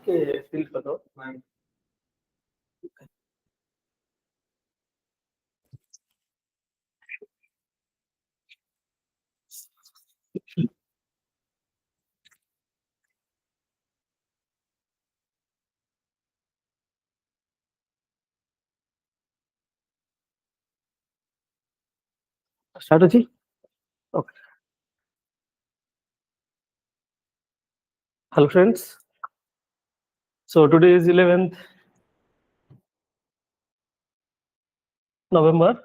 Okay, fill करो. Strategy. Okay. Hello friends. So today is 11th November.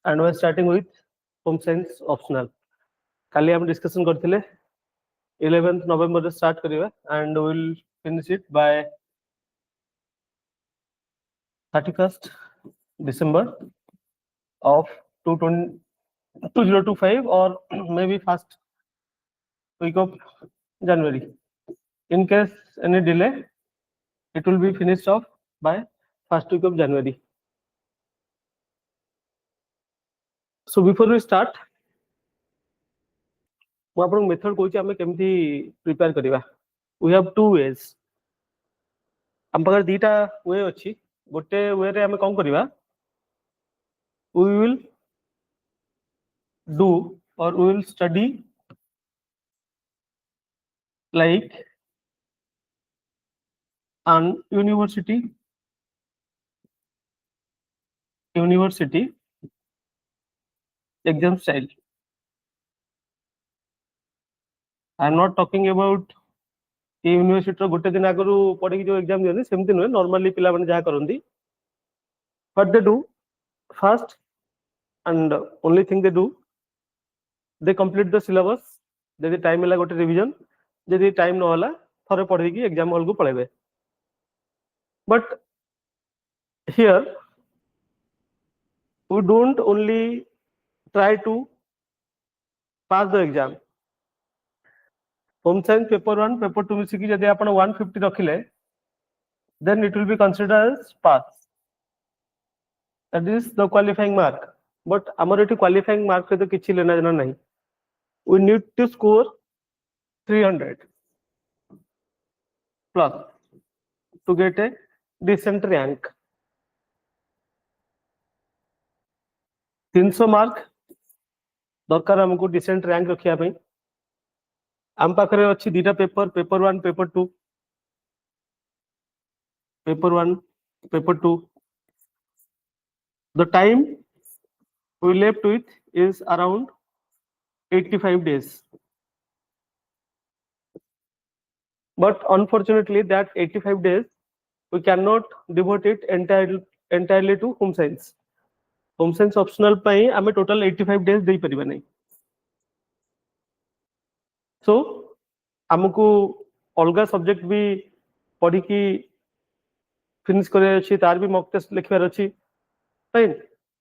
And we're starting with home science optional. Kali हम discussion करथिले 11th November रे start करिवा and we'll finish it by 31st December of 2025 or maybe first week of January. In case any delay, it will be finished off by first week of January. So before we start, ମୁଁ ଆପଣଙ୍କୁ method କହୁଛି ଆମେ କେମିତି prepare କରିବା. We have two ways. ଆମ ପାଖରେ ଦିଟା way ଅଛି. ଗୋଟେ way ରେ ଆମେ କଣ କରିବା? We will do or we will study like an university exam style. I am not talking about university गोटे दिन आगु पढ़ी जो एग्जाम दिखते सेमती नुहे नॉर्मली पिला माने जहाँ करती but they do first and only thing they do they complete the syllabus जदि टाइम है गोटे रिवीजन जदि टाइम न होला थरे पढ़ी की एग्जाम हॉल को पळेबे but here we don't only try to pass the exam home science paper 1 paper 2 मिसिकी जदि आपण 150 रखिले then it will be considered as pass. That is the qualifying mark. But amar eti qualifying mark से तो किछि लेना देना नहीं. We need to score 300 plus to get a decent rank 300 mark दरकार हमको डिसेंट रैंक रखिया पई आम पाखरे अछि दीटा paper paper 1 paper 2 paper 2 the time we left with is around 85 days but unfortunately that 85 days we cannot devote it entirely to home science optional पई हमें total 85 days दे परिबा नै so हमको अलगा सब्जेक्ट भी पढ़ी की फिनिश करे अछि तार भी मॉक टेस्ट लिखबार अछि fine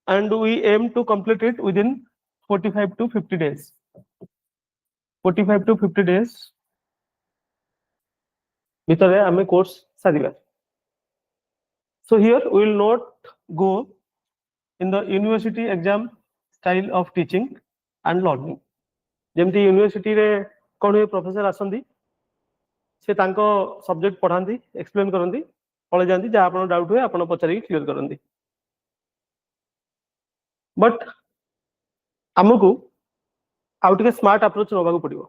and we aim to complete it within 45 to 50 days 45 to 50 days भितरे हमें course सारिबा so here we will not go in the university exam style of teaching and learning जेमती university रे कोन हुए professor आसंदी से तांको सब्जेक्ट पढ़ांदी एक्सप्लेन करंदी पळे जानती जा आपन डाउट हुए आपन पचारी क्लियर करंदी बट हमकु आउट के स्मार्ट अप्रोच नबागु पड़िबो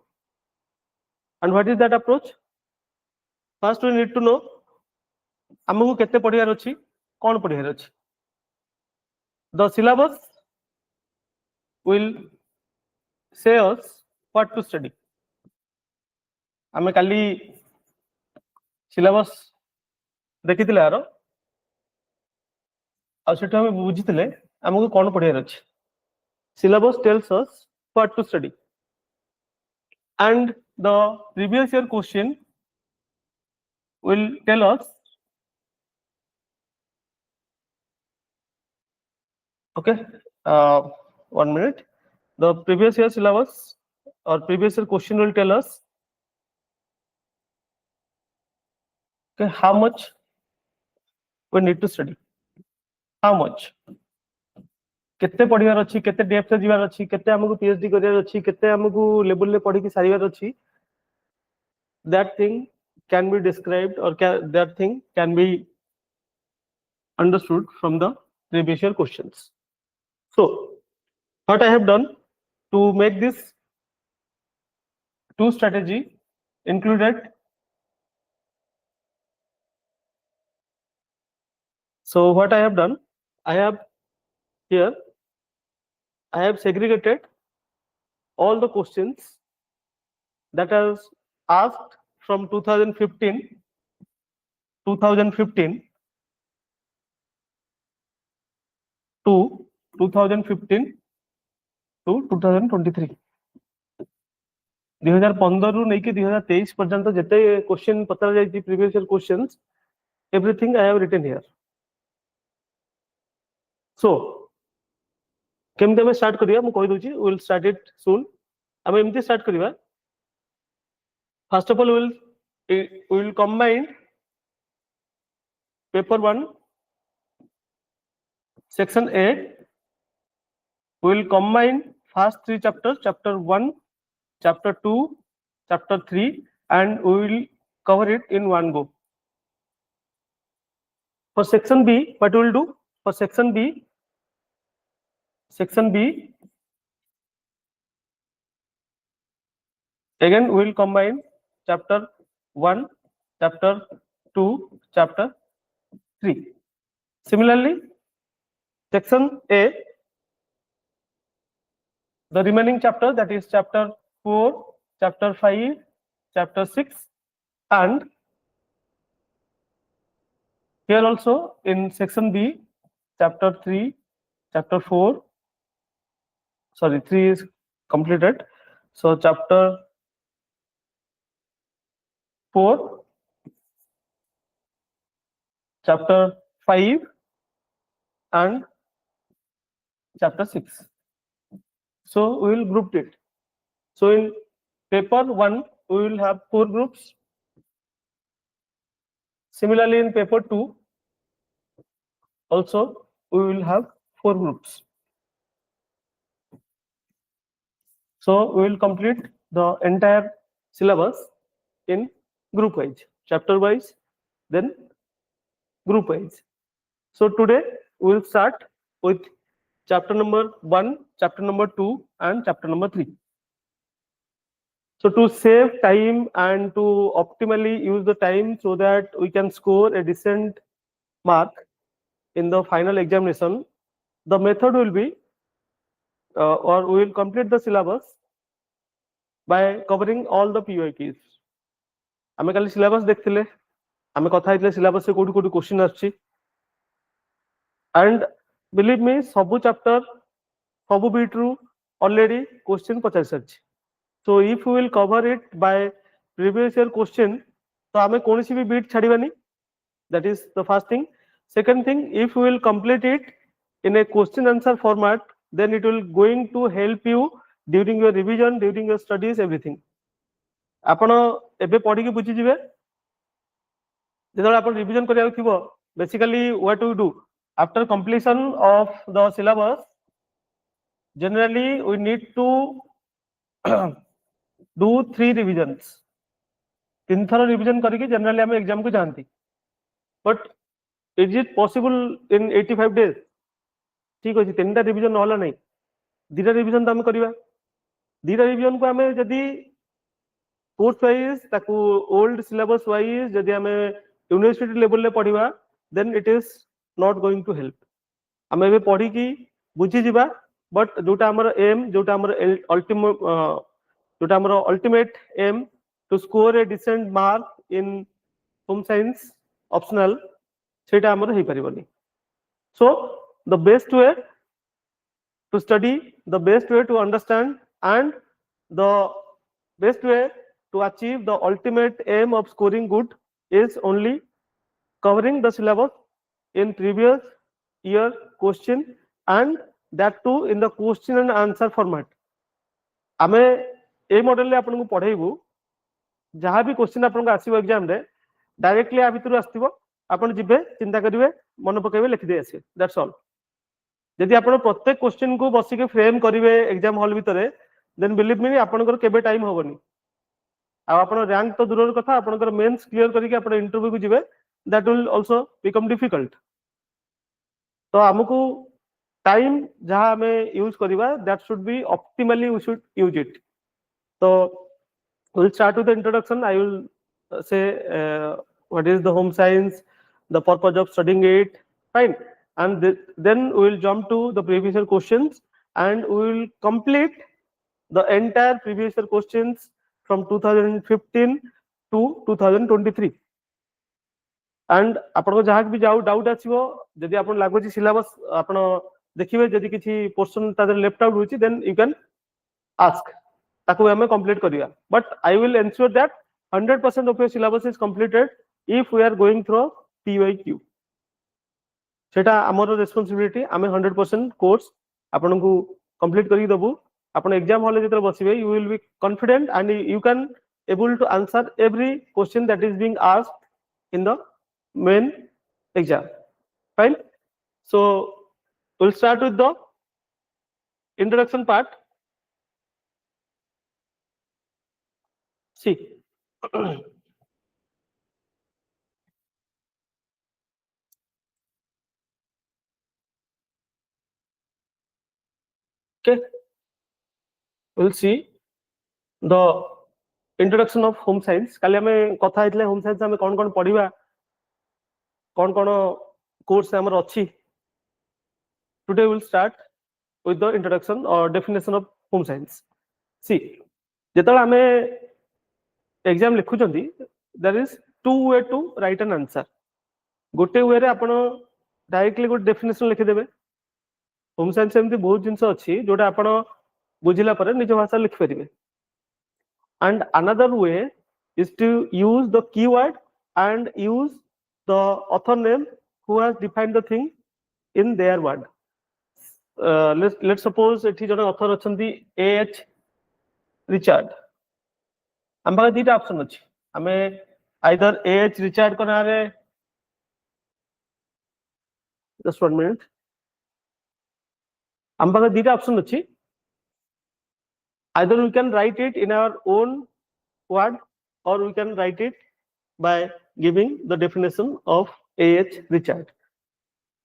and what is that approach first we need to know हमकु केते पढ़ियार अछि कोन पढ़ियार अछि the syllabus will say us what to study हमें काली सिलेबस देखिथिले आरो आ सेटा हमें बुझिथिले हमकु कोन पढ़ियार अछि syllabus tells us what to study and the previous year question will tell us okay 1 minute the previous year syllabus or previous year question will tell us okay how much we need to study how much केते पढ़ियार अछि केते depth जीवार अछि केते हमकु PhD करियार अछि केते हमकु level ले पढ़ी की सारियार अछि that thing can be described or that thing can be understood from the previous year questions so what I have done to make this two strategy included so what I have done I have here I have segregated all the questions that are asked from 2015 to 2015 to 2023 2015 रु नेकी 2023 पर्यंत जते question पता जाई previous year questions everything I have written here so केमते हम start करिया मु कहि दोची we will start it soon हम एमती start करिवा first of all we will combine paper 1 section A we will combine first three chapters chapter 1 chapter 2 chapter 3 and we will cover it in one go for section B what we will do for section B again we will combine chapter 1 chapter 2 chapter 3 similarly section A the remaining chapter that is chapter 4 chapter 5 chapter 6 and here also in section B chapter 3 chapter 4 sorry 3 is completed so chapter 4 chapter 5 and chapter 6 so we will group it so in paper 1 we will have 4 groups similarly in paper 2 also we will have 4 groups so we will complete the entire syllabus in group wise chapter wise then group wise. So today we will start with chapter number 1, chapter number 2, and chapter number 3. So to save time and to optimally use the time so that we can score a decent mark in the final examination, the method will be or we will complete the syllabus by covering all the POIQs. आमे काली syllabus देखथिले, आमे कथा हितले syllabus से कोडी कोडी question आछि, and believe me सब chapter सब bit रू already question पचारि सारछि. So if we will cover it by previous year question, तो आमे कोनोसी भी bit छाडिबानी. That is the first thing. Second thing, if we will complete it in a question answer format, then it will going to help you during your revision, during your studies, everything. आपण एबे पढी के बुझी जिवे जेतले आपण revision करिया थिबो. Basically what we do after completion of the syllabus, generally we need to do 3 revisions. 3 थर revision करके जनरली हम एग्जाम को जानती. But is it possible in 85 days? ठीक अछि, 3टा रिवीजन होला नै, 2टा रिवीजन त हम करिवा. 2टा रिवीजन को हमें जदी कोर्स वाइज ताकू ओल्ड सिलेबस वाइज जदी हमें यूनिवर्सिटी लेवल ले पढिबा, then it is not going to help. हमें बे पढी की बुझी जिबा, बट जोटा हमर एम, जोटा हमर ultimate aim to score a decent mark in home science optional, सेटा हमर हे परिबनी. So the best way to study, the best way to understand, and the best way to achieve the ultimate aim of scoring good is only covering the syllabus in previous year question, and that too in the question and answer format. आमे ए model ले आपन को पढाइबू, जहां भी question आपन को आसीबो exam रे directly आ भितरु आस्तिबो, आपन जिबे चिंता करिवे, मन पकेबे, लिखि दे आसे. That's all. यदि आपन प्रत्येक क्वेश्चन को बसी के फ्रेम करिवे एग्जाम हॉल भितरे, देन बिलीव मी आपन को केबे टाइम होबनी. आ आपन रैंक तो दूर कथा, आपन को मेंस क्लियर करिके आपन इंटरव्यू को जिबे, that will also become difficult. तो हमकु टाइम जहां हमें यूज करिवा, that should be optimally we should use it. तो we'll start with the introduction. I will say what is the home science, the purpose of studying it, fine, and then we will jump to the previous year questions, and we will complete the entire previous year questions from 2015 to 2023. and आपण को जहां भी जाउ doubt आछिबो, जदि आपण लागो छि syllabus आपण देखिबे, जदि किछि पोर्शन तादर लेफ्ट आउट होछि, देन यू कैन आस्क, ताकू हमें कंप्लीट करिया. But I will ensure that 100% of your syllabus is completed if we are going through PYQ. सेटा हमर रिस्पांसिबिलिटी. हमें 100% कोर्स आपण को कंप्लीट करि दबु. आपण एग्जाम हॉल जेतर बसिबे, you will be confident and you can able to answer every question that is being asked in the main exam. Fine. So we'll start with the introduction part. See, okay, we'll see the introduction of home science. काले हमें कथा हितले home science हमें कोन कोन पढिबा, कोन कोन course हमर अछि. Today we'll start with the introduction or definition of home science. See, जेतला हमें exam लिखु जंदी, there is two way to write an answer. गोटे वे रे आपण डायरेक्टली गोटे डेफिनेशन लिखि देबे. होम साइंस एमती बहुत जिंस अछि जोटा आपण बुझिला परे निज भाषा लिखि परिबे. And another way is to use the keyword and use the author name who has defined the thing in their word. Let's suppose एठी जने author अछंती AH रिचर्ड. हम पाखे दीटा ऑप्शन अछि. हमें either AH रिचर्ड कना रे, just 1 minute, हम पाखे दीटा ऑप्शन अछि. Either we can write it in our own word or we can write it by giving the definition of A.H. Richard.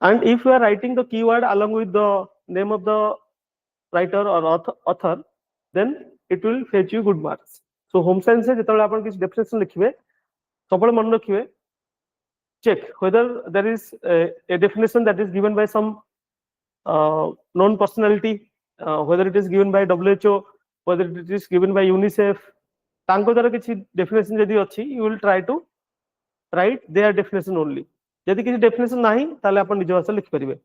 And if you are writing the keyword along with the name of the writer or author, then it will fetch you good marks. So home science से जितना अपन किसी definition लिखिए, सबले मन रखिए, check whether there is a definition that is given by some known personality, whether it is given by WHO, whether it is given by UNICEF. तांको द्वारा किसी definition यदि अच्छी, you will try to write their definition only. यदि किसी definition नहीं, ताले अपन निज भाषा लिख परिवे.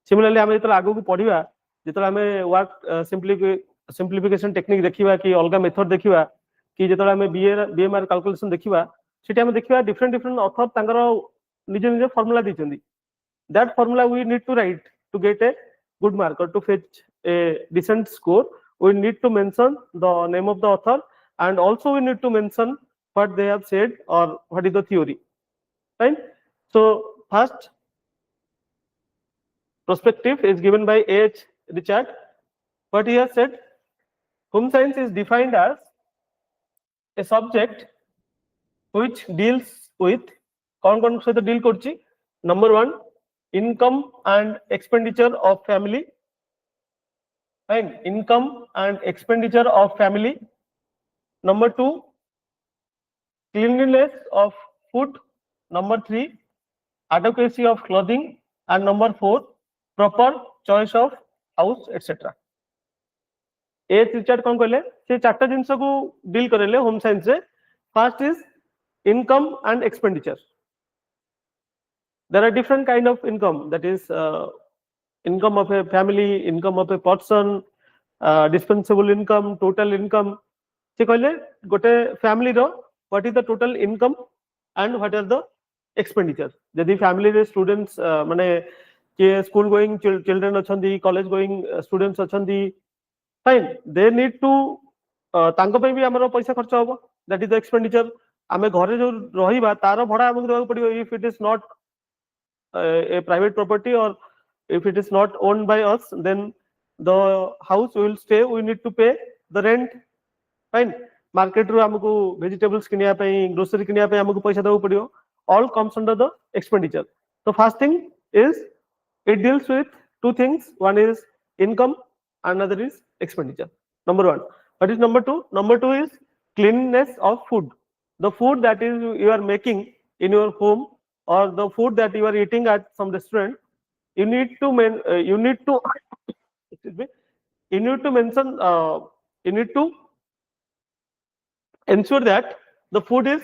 Similarly, आमे जितना आगो को पढ़िवा, जितना आमे work simplification technique देखिवा कि अलगा method देखिवा कि जितना आमे BMR calculation देखिवा, सेठी आमे देखिवा different author तांकर निज formula दिचंदी. That formula we need to write to get a good mark or to fetch a decent score. We need to mention the name of the author, and also we need to mention what they have said or what is the theory. Right? So first perspective is given by A.H. Richard. What he has said, home science is defined as a subject which deals with deal korchi. Number one, income and expenditure of family. Fine. Income and expenditure of family. Number two, cleanliness of food. Number three, adequacy of clothing. And number four, proper choice of house, etc. A.H. Richard कौन कहले से चारटा जिंस को deal करेले home science से. First is income and expenditure. There are different kind of income, that is income of a family, income of a person, dispensable income, total income. से कहले गोटे family row what is the total income and what are the expenditure. यदि family रे students माने के school going children अछंदी, college going students अछंदी, fine, they need to तांको पे भी हमरो पैसा खर्च होबो, that is the expenditure. आमे घरे जो रहिबा तारो भड़ा हमको देबा पड़ियो. If it is not a private property or if it is not owned by us, then the house will stay, we need to pay the rent. Fine. Market ru हमको vegetables किनिया पे, grocery किनिया पे हमको पैसा देबा पड़ियो. All comes under the expenditure. The first thing is it deals with two things. One is income, another is expenditure. Number one. What is number two? Number two is cleanliness of food. The food that is you are making in your home, or the food that you are eating at some restaurant, you need to ensure that the food is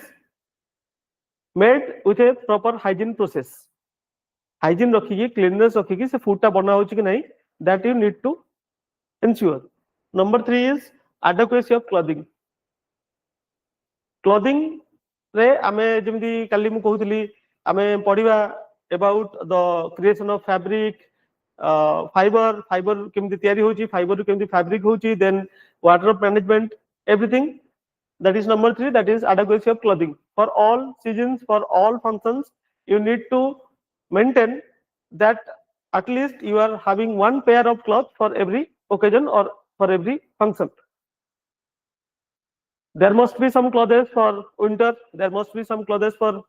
made with a proper hygiene process. Hygiene रखिए, cleanliness रखिए, से food टा बना हो कि नहीं, that you need to ensure. Number three is adequacy of clothing. Clothing रे आमे जेमदी काली मु कहउतली आमे पढिबा about the creation of fabric, fiber केमदी तयारी होची, fiber केमदी fabric होची, then wardrobe management, everything. That is number three, that is adequacy of clothing. For all seasons, for all functions, you need to maintain that at least you are having one pair of clothes for every occasion or for every function. There must be some clothes for winter, there must be some clothes for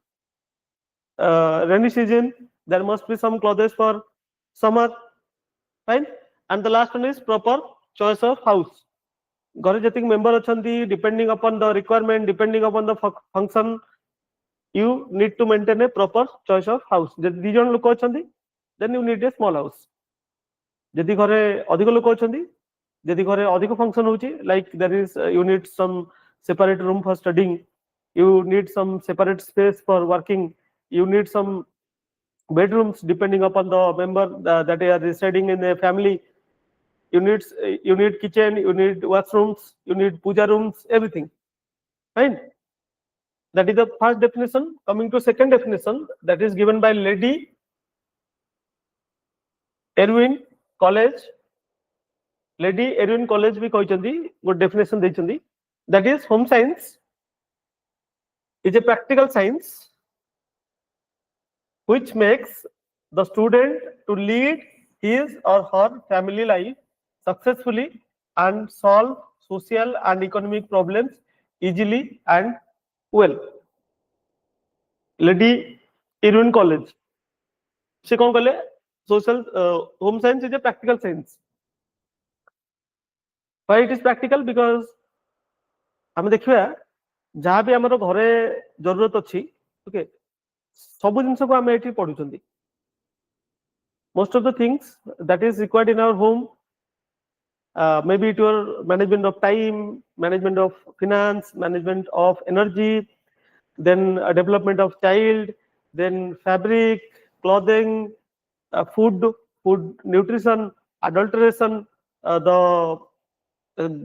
rainy season, there must be some clothes for summer, right? And the last one is proper choice of house. घरे जतिक member अछंती, depending upon the requirement, depending upon the function, you need to maintain a proper choice of house. जदि दी जन लोक अछंती, then you need a small house. जदि घरे अधिक लोक अछंती, जदि घरे अधिक function होची, like there is you need some separate room for studying, you need some separate space for working, you need some bedrooms depending upon the member that they are residing in a family. You need kitchen, you need washrooms, you need puja rooms, everything. Fine. That is the first definition. Coming to second definition, that is given by Lady Erwin College. Lady Erwin College भी कहचंदी, good definition देचंदी. That is home science is a practical science which makes the student to lead his or her family life successfully and solve social and economic problems easily and well. Lady Irwin college से कौन कले social home science is a practical science why it is practical because आम देखिए जहाँ भी आमर घरे जरूरत अच्छी ओके सब जिन को आम ये पढ़ुं most of the things that is required in our home maybe it your management of time, management of finance, management of energy, then development of child, then fabric, clothing, food nutrition, adulteration, the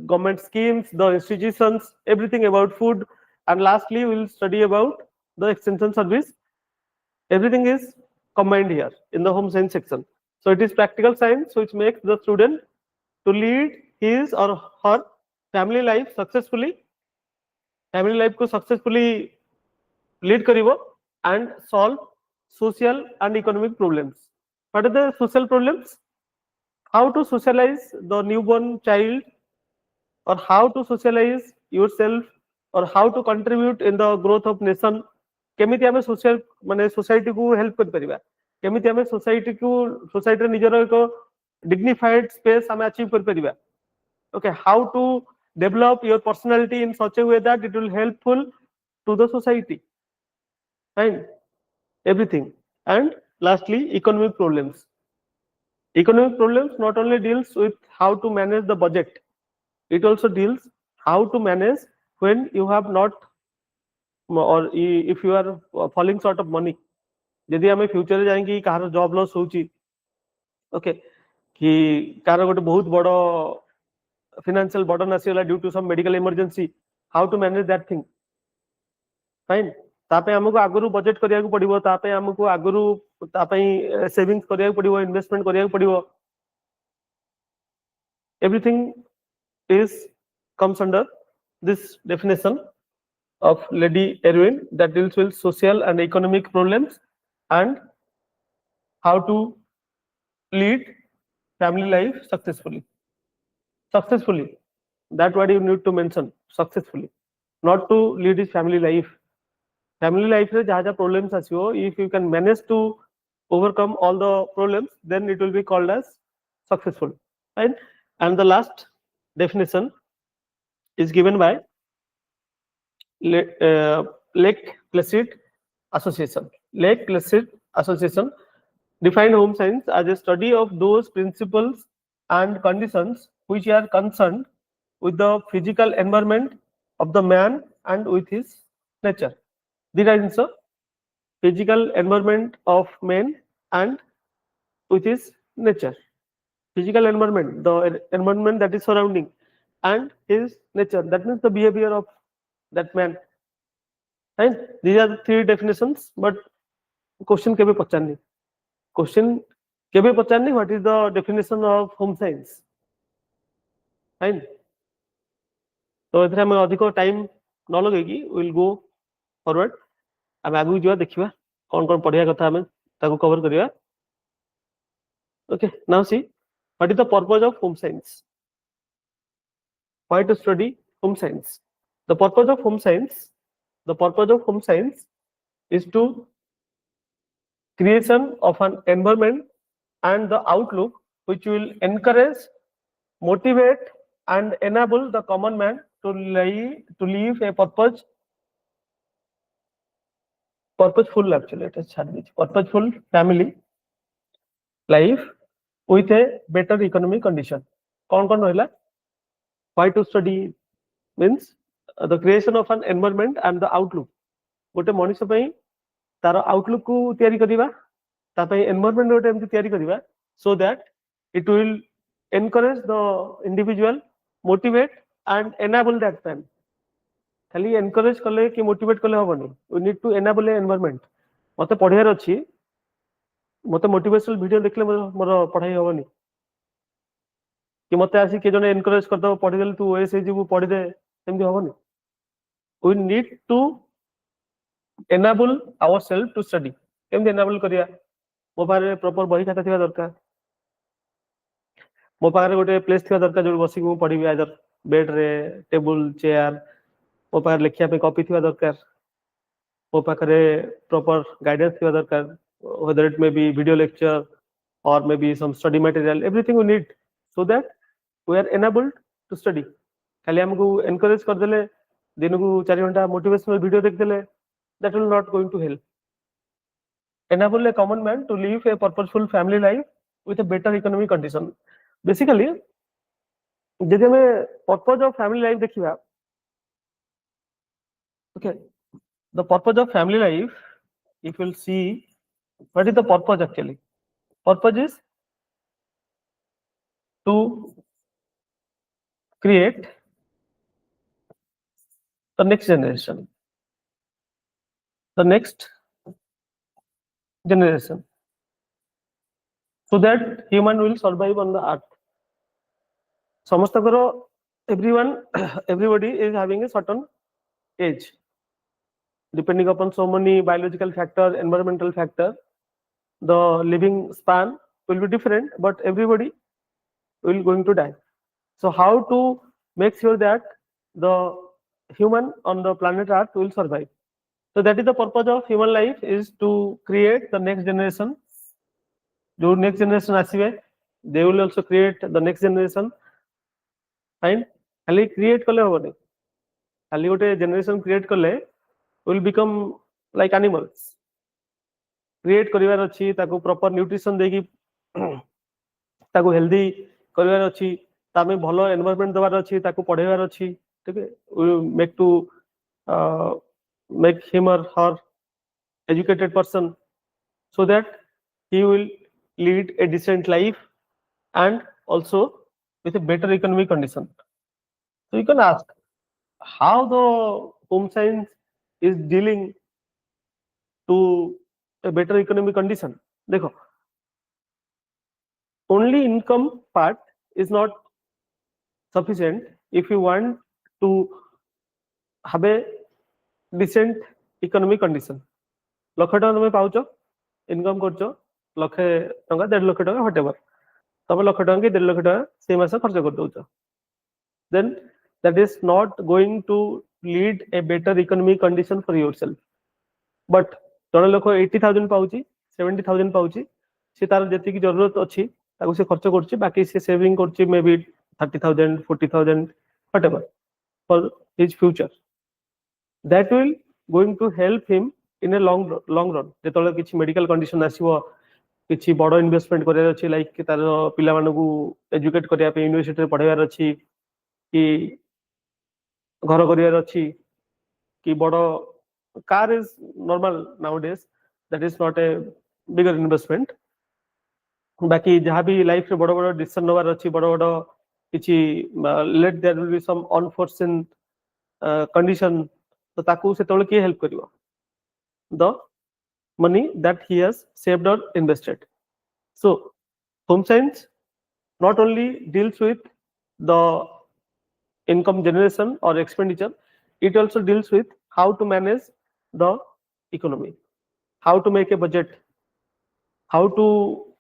government schemes, the institutions, everything about food, and lastly we will study about the extension service. Everything is combined here in the home science section. So it is practical science which makes the student to lead his or her family life successfully, family life को successfully lead करिवो and solve social and economic problems. What are the social problems? How to socialize the newborn child, or how to socialize yourself, or how to contribute in the growth of nation. केमिति आमे social माने society को help कर परिबा, केमिति आमे society को society निजर एक डिग्निफाइड स्पेस आमे अचीव कर परिबा. Okay, how to develop your personality in such a way that it will helpful to the society, fine, everything. And lastly, economic problems. Economic problems not only deals with how to manage the budget, it also deals how to manage when you have not, or if you are falling short of money. यदि आमे future रे जाएंगे car job loss होची, okay, कि car गोटे बहुत बड़ो financial burden आसीला due to some medical emergency, how to manage that thing, fine. तापे हमको आगुरु बजेट करिया को पड़िबो, तापे हमको आगुरु तापे सेविंग्स करिया को पड़िबो, इन्वेस्टमेंट करिया को पड़िबो. Everything is comes under this definition of Lady Erwin that deals with social and economic problems and how to lead family life successfully. Successfully, that what you need to mention, successfully, not to lead his family life. Family life रे जहाँ जहाँ problems आसियो, if you can manage to overcome all the problems, then it will be called as successful, right? And the last definition is given by Lake Placid Association. Lake Placid Association defined home science as a study of those principles and conditions which are concerned with the physical environment of the man and with his nature. The answer: physical environment of man and with his nature. Physical environment, the environment that is surrounding, and his nature, that means the behavior of that man. And these are the three definitions, but question केबे पचारनी, question केबे पचारनी, what is the definition of home science, fine. तो एथरे हम अधिक time न लगेगी, will go forward, आम आगु जा देखिबा कोन कोन पढ़िया कथा हम ताको कवर करिया. Okay, now see what is the purpose of home science. Why to study home science? The purpose of home science, the purpose of home science is to creation of an environment and the outlook which will encourage, motivate, and enable the common man to live a purposeful, actually it is purposeful family life with a better economic condition. कौन कौन रहला? Why to study means the creation of an environment and the outlook. गोटे मनुष्य पई तार outlook को तैयारी करिबा, ता पई एनवायरनमेंट गोटे एमति तैयारी करिबा, so that it will encourage the individual, motivate and enable that man. खाली encourage कले कि motivate कले होबनी, we need to enable an environment. मते पढियार अछि, मते मोटिवेशनल वीडियो देखले मोर पढाई होबनी, कि मते आसी के जने एनकरेज कर दो पढि देले तू ओएस जेबू पढि दे, एमति होबनी. We need to enable ourselves to study. केमति enable करिया? मो पारे प्रॉपर बही खाता थिबा दरकार, मो पारे गोटे प्लेस थिबा दरकार जो बसी को पढिबी, आइदर बेड रे, टेबल, चेयर, मो पारे लेखिया पे कॉपी थिबा दरकार. ମୋ ପାଖରେ proper guidance ଥିବା ଦରକାର, whether it may be video lecture or maybe some study material, everything we need so that we are enabled to study. खाली हमको encourage करदेले दिनकू 4 घंटा motivational video देखदेले, that will not going to help. Enable a common man to live a purposeful family life with a better economic condition. Basically, जदि हमें purpose of family life देखिबा, okay, the purpose of family life, if you'll see, what is the purpose actually? Purpose is to create the next generation. The next generation. So that human will survive on the earth. Samastakaro, everybody is having a certain age. Depending upon so many biological factors, environmental factors, the living span will be different, but everybody will going to die. So how to make sure that the human on the planet Earth will survive? So that is the purpose of human life, is to create the next generation. The next generation asibe, they will also create the next generation. Fine. खाली create कले होबो नहीं. खाली गोटे generation create कले will become like animals. Create करिवार अछि, ताको proper nutrition देकी ताको healthy करिवार अछि, तामे भलो environment दवार अछि, ताको पढेवार अछि, ठीक है. We make to make him or her educated person so that he will lead a decent life and also with a better economic condition. So you can ask how the home science is dealing to a better economic condition. देखो, only income part is not sufficient if you want to have a decent economic condition. लक्ष टका तुम pouch, income करछ लक्ष टका 1.5 लाख टका whatever, तुम लक्ष टका कि 1.5 लाख टका से मास खर्च कर दउछ, then that is not going to lead a better economic condition for yourself. But जन लोक 80,000 पाउची, 70,000 पाउची, से तार जति की जरूरत अछि ताको से खर्च करछि, बाकी से सेविंग करछि may be 30,000 40,000 whatever for his future. That will going to help him in a long run. जेतले किछि मेडिकल कंडीशन आसीबो, किछि बड़ इन्वेस्टमेंट करियार अछि, लाइक कि तार पिला मानकू एजुकेट करिया पे यूनिवर्सिटी रे पढाइयार अछि, कि घर करियार अछि, कि बड़ car is normal nowadays, that is not a bigger investment. बाकी जहाँ भी लाइफ रे बड़ डिसीजन नवार अछि, बड़ किछि let there will be some unforeseen condition, तो ताकू से तळे के help करिवो, the money that he has saved or invested. So home science not only deals with the income generation or expenditure, it also deals with how to manage the economy, how to make a budget, how to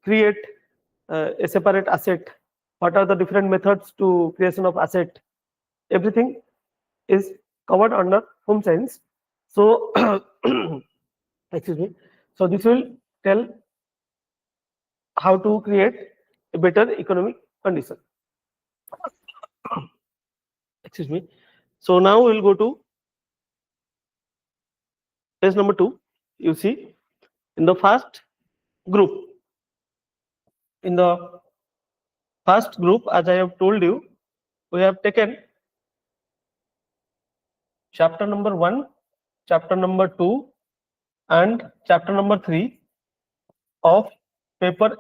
create a separate asset, what are the different methods to creation of asset. Everything is covered under home science. So excuse me, so this will tell how to create a better economic condition. Excuse me. So now we'll go to page number 2. You see, in the first group, as I have told you, we have taken chapter number 1, chapter number 2, and chapter number 3 of paper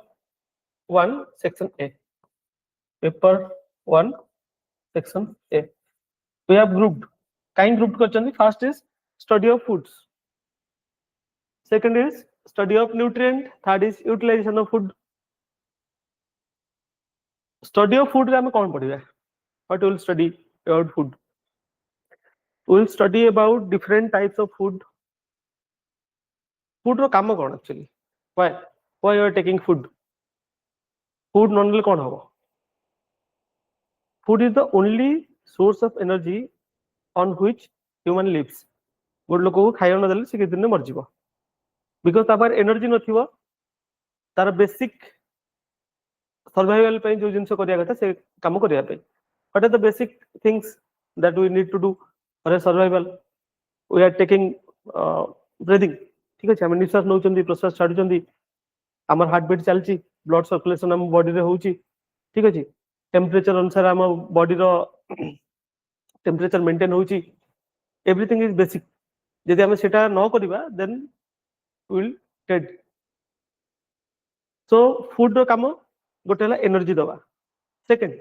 1, section A. Paper 1, section A. We have grouped. Kind grouped question. First is study of foods. Second is study of nutrient. Third is utilization of food. Study of food, what we will study about food? We will study about different types of food. Food ro kamo kon actually? Why you are taking food? Food non kon hobo? Food is the only source of energy on which human lives गोटे लोक को खाଇବା न देले से कितने दिन मर जीव बिकॉज तापर एनर्जी नथिवो तार बेसिक सर्वाइवल पे जो जिंस करिया कथा से काम करिया पे what are the basic things that we need to do for a survival we are taking breathing ठीक अछि हम निश्वास नउचंदी प्रश्वास छाडुचंदी हमर हार्ट बीट चलची ब्लड सर्कुलेशन हम बॉडी रे होउची ठीक अछि टेम्परेचर अनुसार हम बॉडी रो टेम्परेचर मेंटेन होउची एवरीथिंग इज बेसिक यदि हम सेटा न करिबा then will dead so food रो काम गोटे हला एनर्जी दवा सेकंड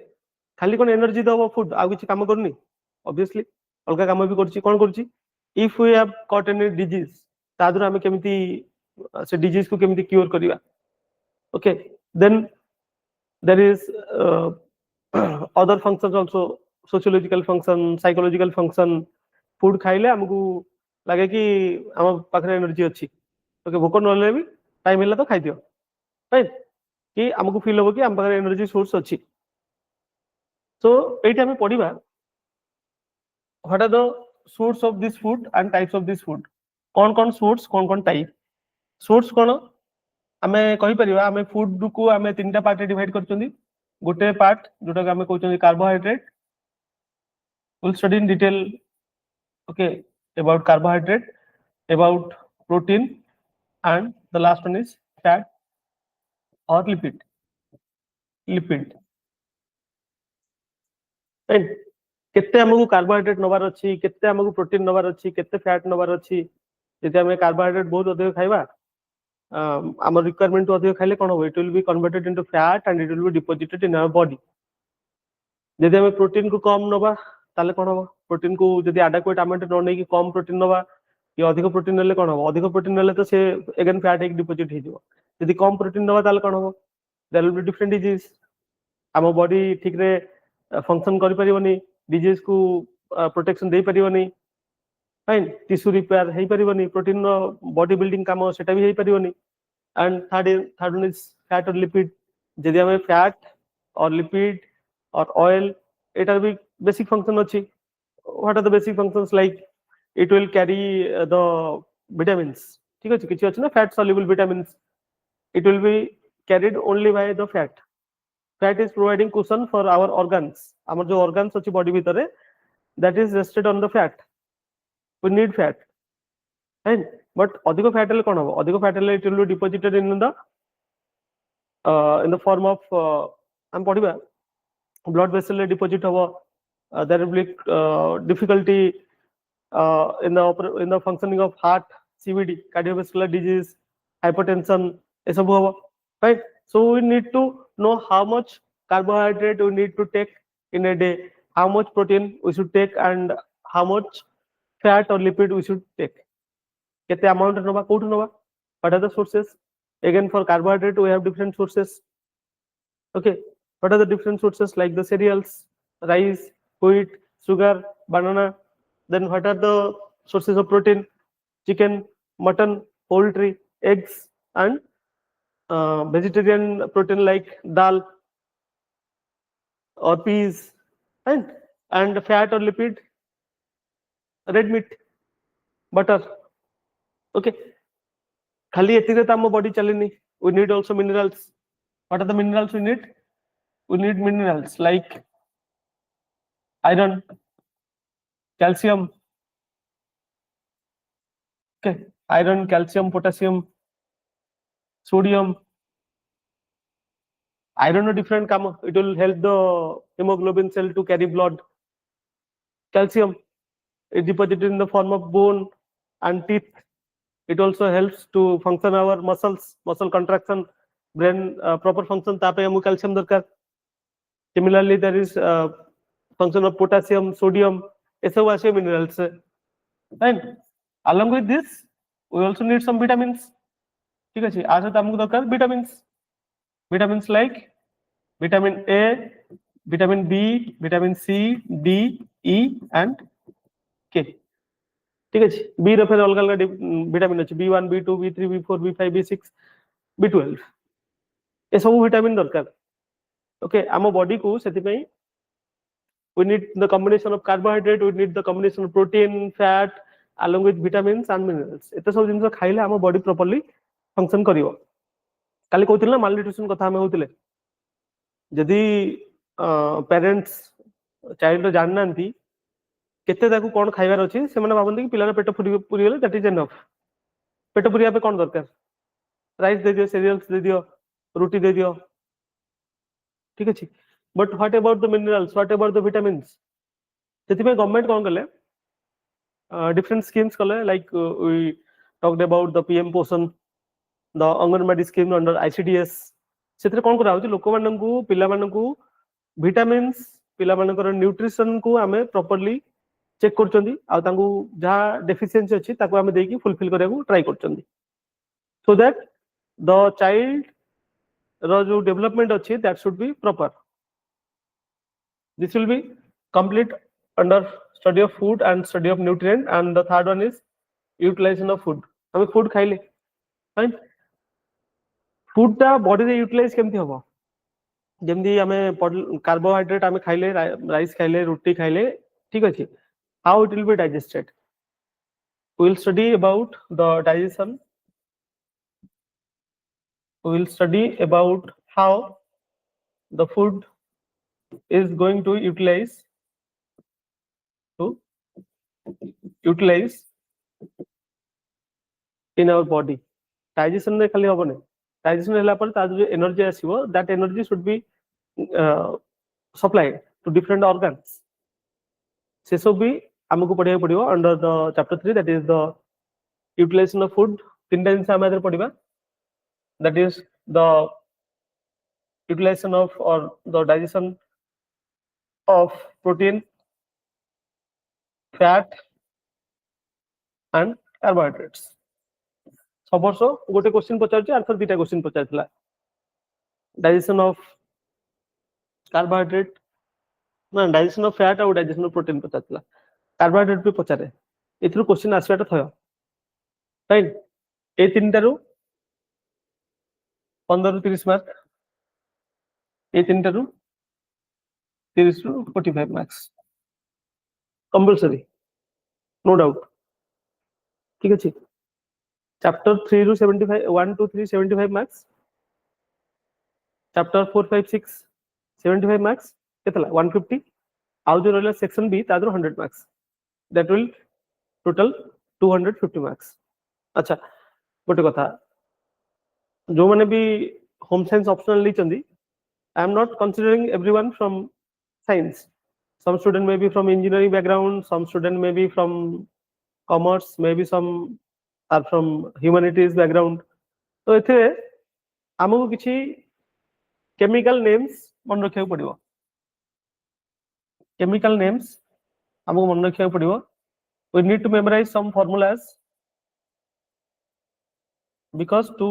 खाली कोन एनर्जी दवा फूड आ किछि काम करनी ऑब्वियसली अलगा काम भी करछि कोन करछि if we have caught any disease तादर हम केमिति से डिजीज को केमिति क्योर करिवा okay then there is other functions also sociological function psychological function food खाइले हमकु लागे कि हम पाखरे एनर्जी अछि ओके भोक नले भी टाइम होला तो खाइ दियो राइट कि हमकु फील हो कि हम पाखरे एनर्जी सोर्स अछि सो एटा हम पढिबा what are the source of this food and types of this food कौन सोर्स कौन टाइप सोर्स कौन आमे कहि परिबा आमे फूड को आमे तीनटा पार्ट रे डिवाइड करचोंदी गोटे पार्ट जोटा के आमे कहचोंदी carbohydrate will study in detail okay about carbohydrate about protein and the last one is fat or lipid right केते हमकु कार्बोहाइड्रेट नबार अछि केते हमकु प्रोटीन नबार अछि केते फैट नबार अछि यदि हमें कार्बोहाइड्रेट बहुत अधिक खाइबा हमर रिक्वायरमेंट अधिक खाइले कोन हो it will be converted into fat and it will be deposited in our body यदि हमें प्रोटीन को कम नबा ताले कोन हो प्रोटीन को यदि एडेक्वेट अमाउंट न नै कि कम प्रोटीन नबा कि अधिक प्रोटीन नले कोन हो अधिक प्रोटीन नले तो से अगेन फैट एक डिपॉजिट हे जिवो यदि कम प्रोटीन नबा ताले कोन हो there will be different disease हम बॉडी ठीक रे फंक्शन करि परिबनी डिजीज को प्रोटेक्शन दे परिबनी फाइन टिश्यू रिपेयर हे परिबनी प्रोटीन बॉडी बिल्डिंग काम सेटा भी हे परिबनी and third one is fat और लिपिड यदि हमें फैट और लिपिड और ऑयल एटार भी बेसिक फंक्शन अछि what are the basic functions like it will carry the vitamins ठीक अछि किछि अछि ना fat soluble vitamins it will be carried only by the fat is providing cushion for our organs हमर जो organs अछि body भितरे that is rested on the fat we need fat right but अधिक fat ले कोन हो अधिक fat ले it will be deposited in the form of हम पढिबा blood vessel ले deposit हो there will be difficulty in the functioning of heart CVD cardiovascular disease hypertension esabu hobo right so we need to know how much carbohydrate we need to take in a day how much protein we should take and how much fat or lipid we should take kete amount nova kotu nova what are the sources again for carbohydrate we have different sources okay what are the different sources like the cereals rice wheat sugar banana then what are the sources of protein chicken mutton poultry eggs and vegetarian protein like dal or peas and fat or lipid red meat butter okay khali etire ta am body chalini we need also minerals what are the minerals we need minerals like iron calcium okay iron calcium potassium sodium iron is different काम it will help the hemoglobin cell to carry blood calcium is deposited in the form of bone and teeth it also helps to function our muscle contraction brain proper function ta pe hamu calcium darkar similarly there is function of potassium sodium esabu ase minerals right along with this we also need some vitamins ठीक अछि आज त हमकु दरकार vitamins like vitamin A vitamin B vitamin C D E and K ठीक अछि B रे फेर अलग अलग विटामिन अछि B1 B2 B3 B4 B5 B6 B12 ए सब विटामिन दरकार ओके आम बॉडी को सेति पई we need the combination of carbohydrate, we need the combination of protein, fat, along with vitamins and minerals. एते सब जिंस खाइले हम बॉडी प्रॉपर्ली फंक्शन करिवो. काली कहउथिल ना मालन्यूट्रिशन कथा हम होतिले. जदि पेरेंट्स चाइल्ड जाननांती केते ताकू कोन खाइबार अछि से माने भाबंती कि पिलार पेट पुरी गेले दैट इज एनफ. पेट पुरिया पे कोन दरकार? राइस दे दियो, सीरियल्स दे दियो, रोटी दे दियो. ठीक अछि. But what about the minerals, what about the vitamins? सेति में गवर्नमेंट कोन करले different schemes kale, like we talked about the PM पोषण, the anganwadi scheme under ICDS. सेतरे कोन करा होची लोक माननकु पिला माननकु विटामिन्स पिला मानकर न्यूट्रिशन को आमे प्रॉपर्ली चेक करचंदी आ तांगु जहा डेफिशिएंसी अछि ताको आमे देकी फुलफिल करिया को ट्राई करचंदी, so that the child रो जो डेवलपमेंट अछि that should be proper. This will be complete under study of food and study of nutrient, and the third one is utilization of food. हमें food खाइले fine, food ता body रे utilise केमती हबो? जेमदी हमें कार्बोहाइड्रेट हमें खाइले, राइस खाइले, रोटी खाइले, ठीक अछि. How it will be digested? We will study about the digestion. We will study about how the food is going to utilize in our body. Digestion रे खाली हबो नै. Digestion होला पर ता जो energy आसीबो, that energy should be supplied to different organs. से सब भी हमको पढ़िया पड़िबो under the chapter 3, that is the utilization of food. तीन टाइम से हम आदर पढ़िबा, that is the utilization of or the digestion of protein, fat and carbohydrates. सब वर्ष गोटे क्वेश्चन पचारछि, आंसर दुटा क्वेश्चन पचारथिला. डाइजेशन ऑफ कार्बोहाइड्रेट ना डाइजेशन ऑफ फैट और डाइजेशन ऑफ प्रोटीन पचारथिला. कार्बोहाइड्रेट भी पचारे. एथरु क्वेश्चन आसबाटा थयो राइट. ए तीनटा रु 15 रु 30 मार्क, ए तीनटा रु 30 रु 45 मार्क्स कंपलसरी, नो डाउट. ठीक अछि. चैप्टर 3 रु 75, 1 2 3 75 मार्क्स. Chapter 4 5 6 75 marks केतला 150. आउ जो रहला सेक्शन बी तादरो 100 marks, that will total 250 marks. अच्छा गोटे कथा, जो माने भी होम साइंस ऑप्शनल लीचंदी, I am not considering everyone from science. some student may be from engineering background, some student may be from commerce, maybe some are from humanities background. तो एथे हमको किछि केमिकल नेम्स मन रखिया पड़िबो. Chemical names हमको मन रखिया पड़िबो. We need to memorize some formulas because to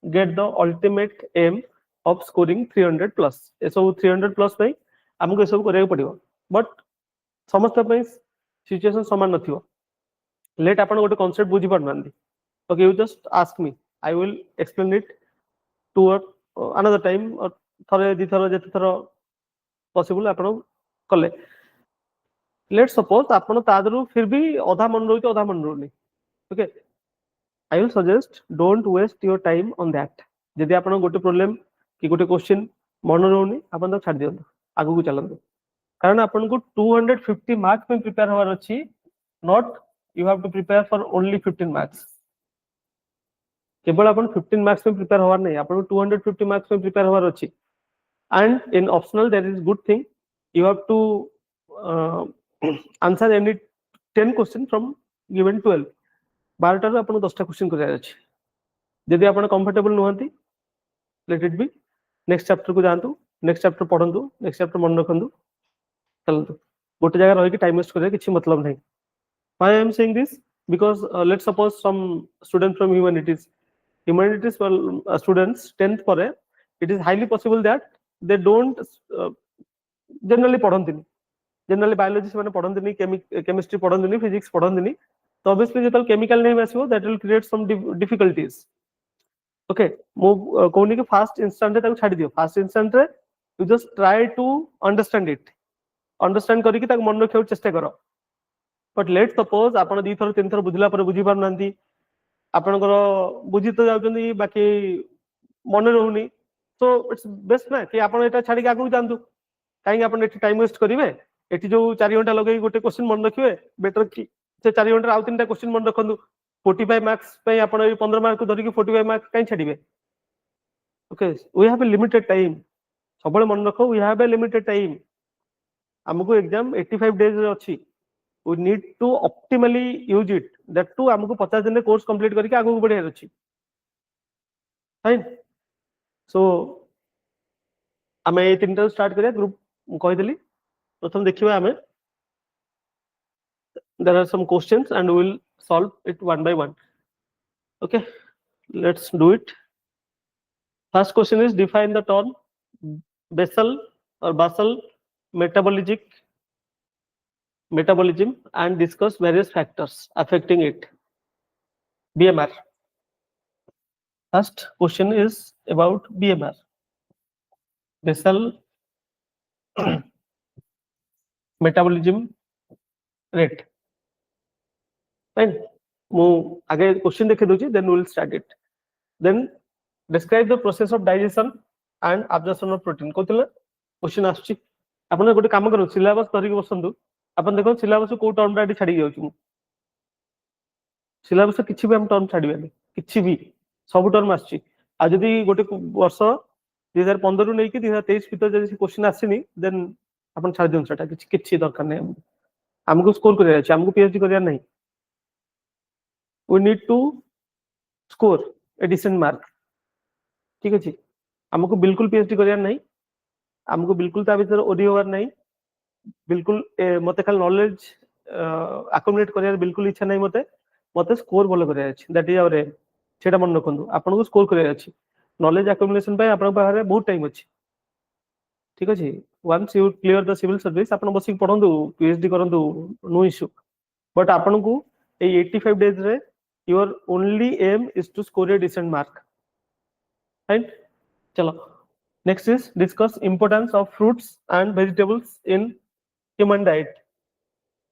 get the ultimate aim of scoring 300 plus. ए सब 300 plus पे हमको ए सब करिया पड़िबो. बट समस्त पे सिचुएशन समान नथियो. लेट आपण गोटे कांसेप्ट बुझी पड़नांदी. Okay, you just ask me, I will explain it to another time or थरे दि थरो जते थरो पॉसिबल आपण कले. लेट सपोज आपण तादरु फिर भी आधा मन रोइतो आधा मन रोनी. Okay, I will suggest don't waste your time on that. जदि आपण गोटे प्रॉब्लम कि गोटे क्वेश्चन मन रोनी, आपण तो छाड़ दियंतु, आगु को चलंतु. कारण आपण को 250 मार्क्स में प्रिपेयर होवार अछि, not you have to prepare for only 15 marks. केवल अपन 15 मार्क्स में प्रिपेयर होवार नहीं, अपन 250 मार्क्स में प्रिपेयर होवार अछि. And in optional there is good thing, you have to answer any 10 question from given 12. 12 टा अपन 10 टा क्वेश्चन करिया अछि. यदि अपन कंफर्टेबल नहंती, let it be. Next chapter को जानतु, नेक्स्ट चैप्टर पढंतु, नेक्स्ट चैप्टर मन रखंतु, चलतु. गोटे जगह रहि के टाइम वेस्ट करे किछि मतलब नहीं. Why I am saying this? Because let's suppose some student from humanities students 10th pare, it is highly possible that they don't generally पढ़ंतिनी. generally biology से माने पढ़ंतिनी, chemistry पढ़ंतिनी, physics पढ़ंतिनी. तो obviously जेतल chemical name आसीबो, that will create some difficulties. okay, मो कोनी के first instant रे ताको छाडी दियो. फर्स्ट इंस्टेंट रे you just try to understand it. Understand करके ताको मन रखियो चेष्टा करो बट लेट सपोज आपण दी थर तीन थर बुझला पर बुझी पार नांती आपनकर बुझी तो जाउछंदी बाकी मन रहउनी सो इट्स बेस्ट ना कि आपण एटा छाडी के आगु जानतु काहे आपण एठी टाइम वेस्ट करिवे एठी जो 4 घंटा लगे गोटे क्वेश्चन मन रखिवे बेटर कि से 4 घंटा आउ तीनटा क्वेश्चन मन रखंदु 45 मार्क्स पे आपण 15 मार्क को धरि के 45 मार्क काहे छाडीवे okay we have a limited time सबले मन रखो we have a limited time हमको एग्जाम 85 डेज रे अछि we need to optimally use it that too हमको 50 दिन कोर्स कंप्लीट करके आगु बढ़े अछि फाइन सो आमे ए तीनटा स्टार्ट करिया ग्रुप कहि देली प्रथम देखिबा आमे there are some questions and we will solve it one by one okay let's do it first question is define the term basal or basal metabolism and discuss various factors affecting it bmr first question is about bmr basal metabolism rate fine mu age question dekhe dochi then we will start it then describe the process of digestion and absorption of protein कहतले question आछी आपण गोटे काम करू syllabus धरि बसंतु आपण देखो syllabus को टर्म डाटी छाडी जाउची मु सिलेबस किछि भी हम टर्म छाडीबेनी किछि भी सब टर्म आछी आ जदी गोटे वर्ष 2015 रु नै कि 2023 भीतर जदी क्वेश्चन आसीनी देन आपण छाडी देन सेटा किछि किछि दरकार नै हमको स्कोर करिया अछि हमको पीएचडी करिया नै we need to score a decent mark ठीक अछि हमको बिल्कुल पीएचडी करिया नै हमको बिल्कुल ता भीतर ओडी होवार नै बिल्कुल मते खाली नॉलेज अकोमोडेट करिया बिल्कुल इच्छा नै मते स्कोर बोल करिया अछि दैट इज आवर एम सेटा मन रखंदु आपन को स्कोर करिया अछि नॉलेज अकोमोडेशन पय आपन पाखरे बहुत टाइम अछि ठीक अछि once you clear the civil service आपन बसी पढंदु पीएचडी करंदु नो इश्यू बट आपन को ए 85 डेज रे your only aim is to score a decent mark right चलो next is discuss importance of fruits and vegetables in human diet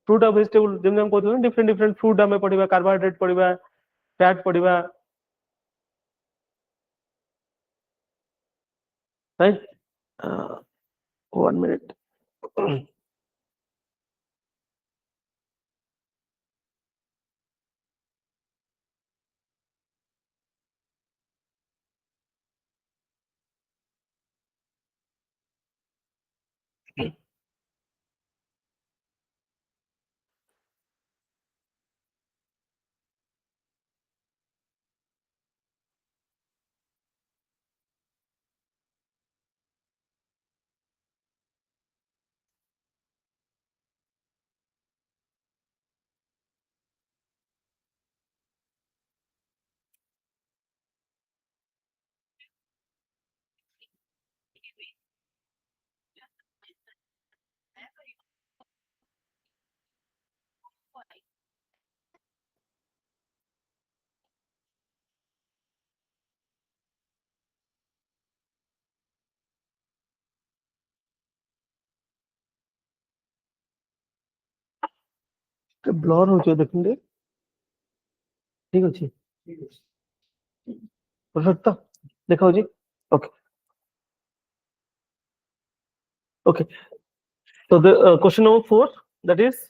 fruit and vegetable जेम हम कहथि different food हमें पढिबा carbohydrate पढिबा फैट पढिबा राइट 1 minute ब्लर हो छ देखिंदे ठीक अछि परफेक्ट देखो जी okay okay so the question number 4 that is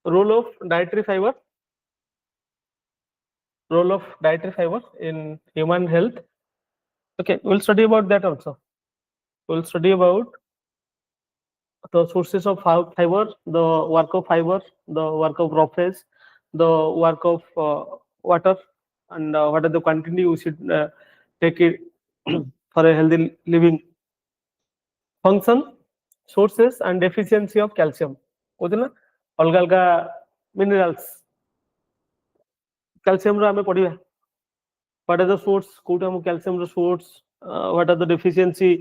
role of dietary fiber in human health okay we'll study about that also we'll study about the sources of fiber the work of fiber the work of roughage the work of water and what are the quantity we should take it for a healthy living function sources and deficiency of calcium कोदिना अलगा अलगा minerals calcium रो हमें पढिबा what are the source Kota हम calcium row source what are the deficiency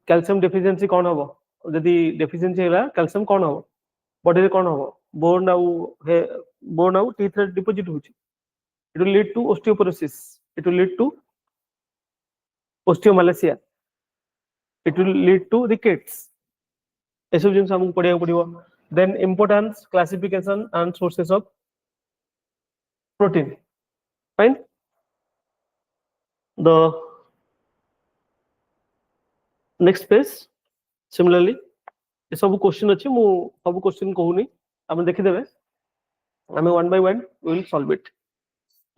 calcium deficiency कोन हबो यदि deficiency होला calcium कोन हबो body रे कोन हबो bone आउ teeth रे deposit होची it will lead to osteoporosis it will lead to osteomalacia it will lead to rickets एसब जिन हमको पढ़िया पड़ो. Then importance, classification and sources of protein. Fine. The next page similarly ये सब क्वेश्चन अच्छी मु सब क्वेश्चन कहूनी हम देखि देबे हमें one by one we will solve it.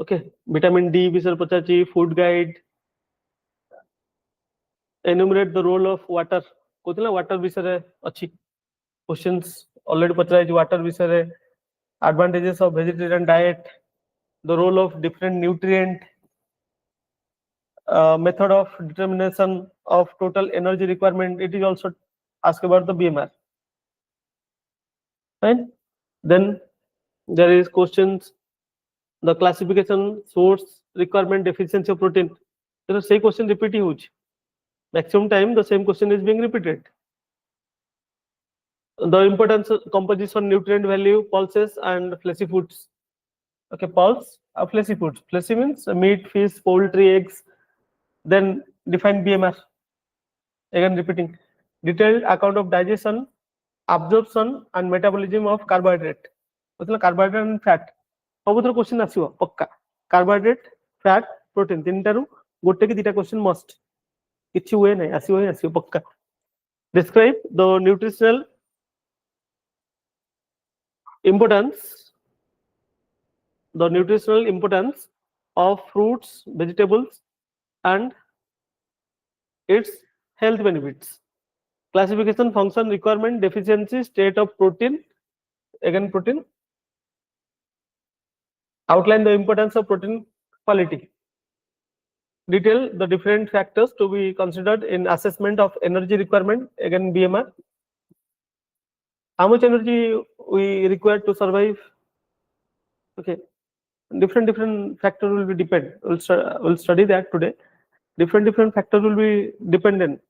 Okay vitamin D विषय पचाची food guide enumerate the role of water कहतला वाटर विषय अच्छी क्वेश्चंस ऑलरेडी पचाई वाटर विषय advantages of vegetarian diet the role of different nutrient method of determination of total energy requirement. It is also asked about the BMR. Fine. Then there is questions the classification source requirement deficiency of protein. So the same question repeat huge. Maximum time the same question is being repeated. The importance composition nutrient value pulses and fleshy foods. Okay, pulse of fleshy foods. Fleshy means meat, fish, poultry, eggs. Then define BMR. Again repeating. Detailed account of digestion, absorption and metabolism of carbohydrate. मतलब carbohydrate and fat. सबुतर question आसीबो पक्का. Carbohydrate, fat, protein तीनटारू गोटे की दीटा question must. किछि हुए नहीं आसीबो पक्का. Describe the nutritional importance of fruits, vegetables and its health benefits. Classification, function, requirement, deficiency, state of protein. Again protein. Outline the importance of protein quality. Detail the different factors to be considered in assessment of energy requirement. Again BMR. How much energy we require to survive? Okay, different factors will be depend. We'll study that today. Different factors will be dependent,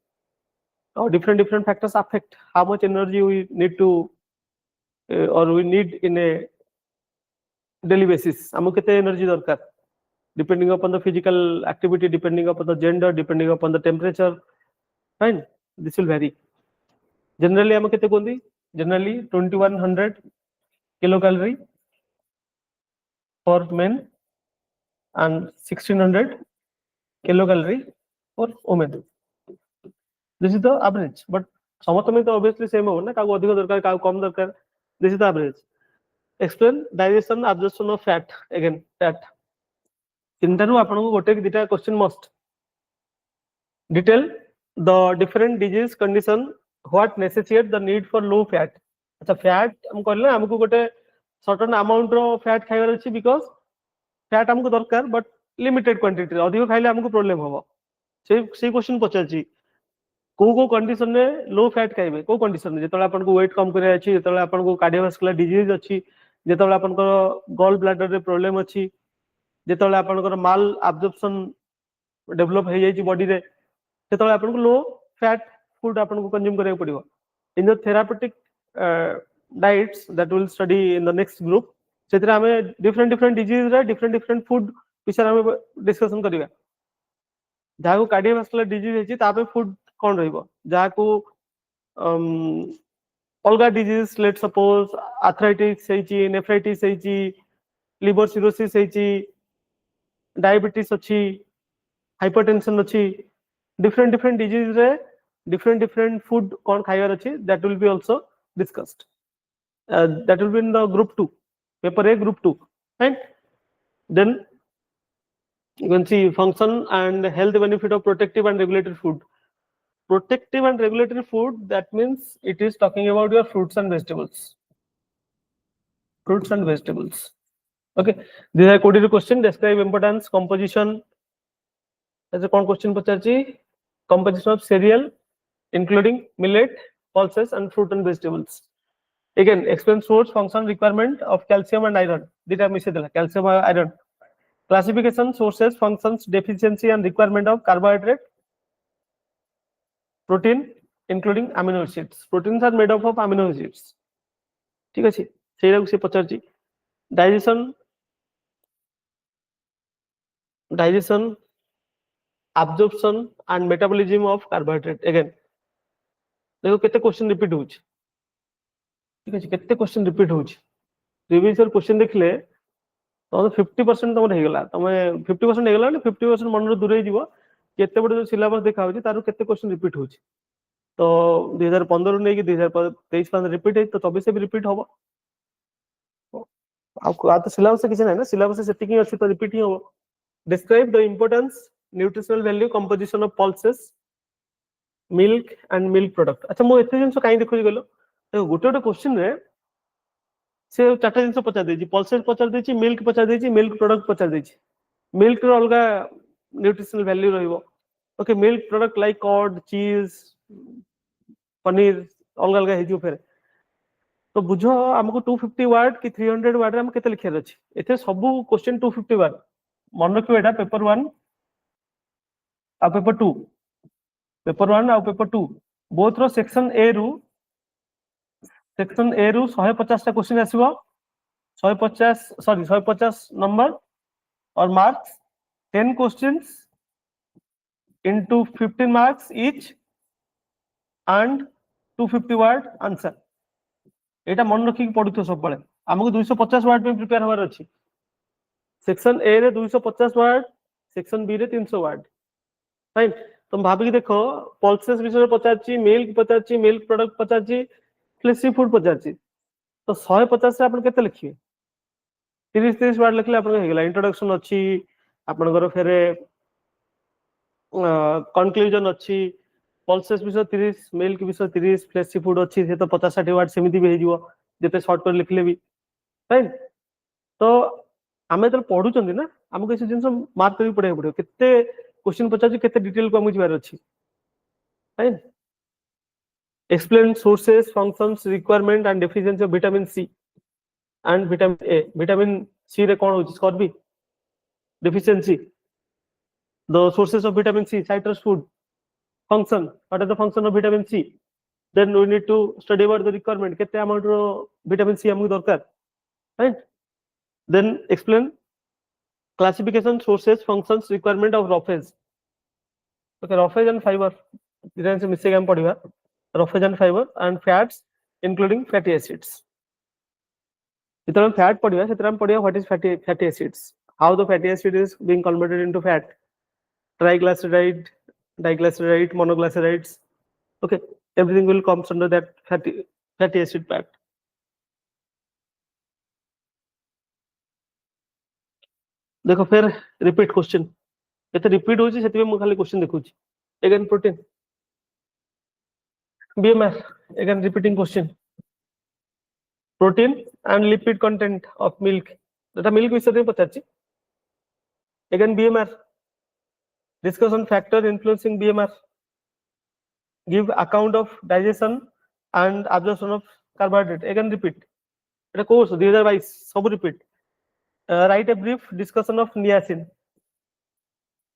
or different factors affect how much energy we need to or we need in a daily basis. Amu kete energy darkar, depending upon the physical activity, depending upon the gender, depending upon the temperature. Fine, this will vary. Generally amu kete kondi? Generally 2100 kilocalorie for men and 1600 kilocalorie for women. This is the average, but समस्त तो obviously same होगा ना, कागो अधिक दरकार कागो कम दरकार. This is the average. Explain digestion, absorption of fat. Again fat. तीनटारू आपन को गोटे की दीटा question must. Detail the different disease condition what necessitate the need for low fat. अच्छा fat हम कहले हमको गोटे certain amount रो fat खाइबार अछि because fat हमको दरकार but limited quantity अधिक खाइले हमको प्रॉब्लम होबो. से क्वेश्चन पचाची को कंडीशन में लो फैट खाइबे को कंडीशन में जेतला आपन को वेट कम करे अछि जेतला आपन को कार्डियोवास्कुलर डिजीज अछि जेतला आपन को गॉल ब्लैडर रे प्रॉब्लम अछि जेतला आपन को माल एब्जॉर्प्शन डेवलप हो जाई छि बॉडी रे जेतला आपन को लो फैट फूड आपन को कंज्यूम करे पड़िबो. In the therapeutic diets that will study in the next group सेतरा हमें डिफरेंट डिजीज रे डिफरेंट फूड विषय हमें डिस्कशन करिवा. जाको कार्डियोवास्कुलर डिजीज है तापे फूड कौन रहिबो जाको अलगा डिजीज लेट सपोज आर्थराइटिस है नेफ्राइटिस है लिवर सिरोसिस है डायबिटीज अछि हाइपरटेंशन अछि डिफरेंट डिजीज रे डिफरेंट फूड कौन खाइबार अछि that will be also discussed. That will be in the group 2 paper A group 2. Right, then you can see function and health benefit of protective and regulatory food. Protective and regulatory food, that means it is talking about your fruits and vegetables. Okay, these are coded question. Describe importance, composition. As a question pacharchi, composition of cereal including millet, pulses and fruit and vegetables. Again explain source, function, requirement of calcium and iron. Dita missed calcium and iron. Classification, sources, functions, deficiency and requirement of carbohydrate, protein including amino acids. Proteins are made up of amino acids. ठीक है सेरा से पचारची. digestion, absorption and metabolism of carbohydrate. Again देखो केते question repeat होछ ठीक है केते question repeat होउची previous year question देखले तो 50% तमर हे गला तमे 50% हे गला 50% मन रो दूर हे जीवो केते बड जो सिलेबस देखा होची तारो केते क्वेश्चन रिपीट होउची तो 2015 नै कि 2023 पास रिपीट है तो 24 से भी रिपीट होबो आ तो सिलेबस किछ नै ना सिलेबस सेटिंग अछि तो रिपीट ही होबो describe the importance nutritional value composition of pulses milk and milk product अच्छा मो एते जिंस काई देखो गलो देखो गोटे गोटे क्वेश्चन रे से चारटा जिंस पचार देछि पल्सेस पचार देछि मिल्क पचार देछि मिल्क प्रोडक्ट पचार देछि मिल्क रो अलगा न्यूट्रिशनल वैल्यू रहइबो okay milk product like curd cheese paneer अलग अलग हे जो फेर तो बुझो हमको 250 वर्ड कि 300 वर्ड रे हम केते लिखियार अछि एते सब क्वेश्चन 250 वर्ड मन रखियो एटा पेपर 1 आ पेपर 1 आ पेपर 2 बोथ रो सेक्शन ए रु 150 टा क्वेश्चन आसीबो 150 सॉरी 150 नंबर और marks 10 questions into 15 marks each and 250 word answer एटा मन रखी पढुथो सब बळे हमको 250 वर्ड पे प्रिपेयर होवार अछि सेक्शन ए रे 250 वर्ड सेक्शन बी रे 300 वर्ड राइट तुम भाबी कि देखो पल्सेस विषय पचाची मिल्क प्रोडक्ट पचाची फ्लेक्सी फूड पचाची तो 150 से आपण केते लिखिए 30 वर्ड लिखले आपण हे गेला इंट्रोडक्शन अछि आपनकर फेरे कंक्लूजन अछि पल्सेस विषय 30 मिल्क विषय 30 फ्लेक्सी फूड अछि से तो 50 60 वर्ड सेमिति भी हे जिवो जते शॉर्ट कर लिखले भी राइट तो आमे तो पढु चंदी ना हमको ऐसे जिंस मार्क करी पढे पड़ो केते क्वेश्चन पचाची केते डिटेल को हमको जिबार अछि right explain sources functions requirement and deficiency of vitamin C and vitamin C रे कोन होची स्कॉर्बी deficiency the sources of vitamin C citrus food function what is the function of vitamin C then we need to study about the requirement kete amount ro vitamin C हमको दरकार right then explain classification sources functions requirement of roughage okay roughage and fiber दिना से मिसे हम पढिबा roughage and fiber and fats including fatty acids जितना fat पढिबा सेतरा हम पढिबा what is fatty acids how the fatty acid is being converted into fat triglyceride diglyceride monoglycerides okay everything will comes under that fatty acid part देखो फिर repeat question एते repeat होची सेति में खाली question देखुची again protein BMR again repeating question protein and lipid content of milk एटा milk विषय में पचाची again BMR discussion factor influencing BMR give account of digestion and absorption of carbohydrate again repeat এটা কোর্স 2022 সব repeat write a brief discussion of niacin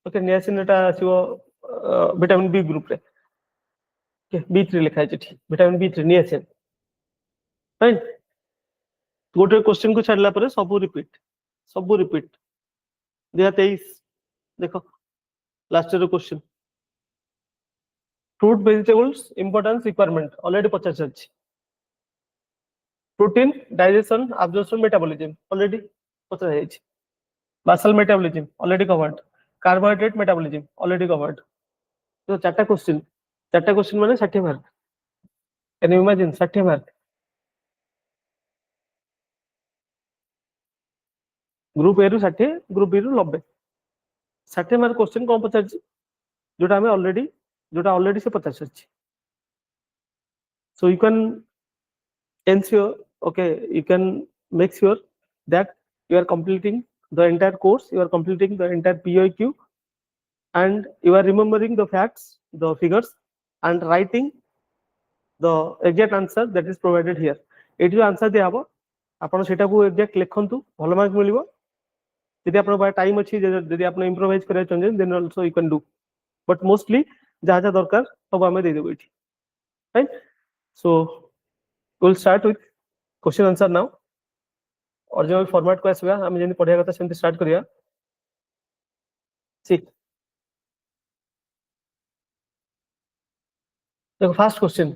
okay niacin এটা আসিও vitamin B group রে okay B3 লেখা আছে ঠিক vitamin B3 niacin right গোটে question को छाडला परे सब रिपीट 2023 देखो last year question fruit vegetables importance requirement already 50 अछि protein digestion absorption metabolism already 50 अछि basal metabolism already covered carbohydrate metabolism already covered तो चारटा क्वेश्चन माने 60 mark can you imagine 60 mark group A रु 60 group B रु 90 60 mark question कोन पचाछि जोटा हमें already से 50 अछि so you can ensure okay you can make sure that you are completing the entire course you are completing the entire POQ and you are remembering the facts the figures and writing the exact answer that is provided here एठी जो answer दिया हबो आपण सेटा को exact लिखंतु भलो mark मिलिबो यदि आपण बा टाइम अछि यदि आपण इंप्रोवाइज करे चंजे then also you can do but mostly जहा जहा दरकार सब हमें दे देबो एठी right so we'll start with question answer now original format को आसीबा हम जेंति पढिया कथा सेंति स्टार्ट करिया सी देखो फर्स्ट क्वेश्चन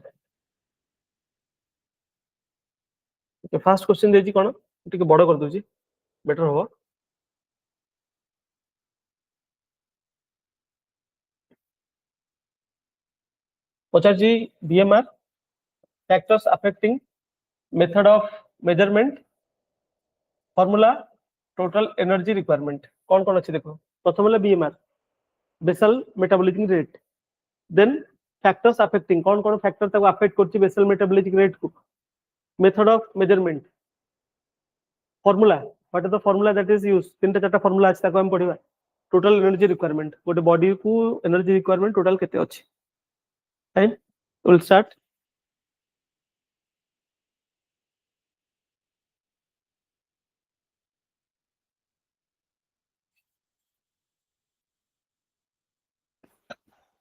फास्ट क्वेश्चन देछि कोन टिके बड़ कर दोछि बेटर हो पचार जी BMR factors affecting method of measurement formula total energy requirement कौन अच्छे देखो प्रथम है BMR basal metabolism rate then factors affecting कौन फैक्टर ताको अफेक्ट करछि बेसल मेटाबॉलिज्म रेट को method of measurement formula what is the formula that is use तीन चारटा फॉर्मूला अछि ताको हम पढिबा टोटल एनर्जी रिक्वायरमेंट गोटे बॉडी को एनर्जी रिक्वायरमेंट टोटल केते अछि फाइन विल स्टार्ट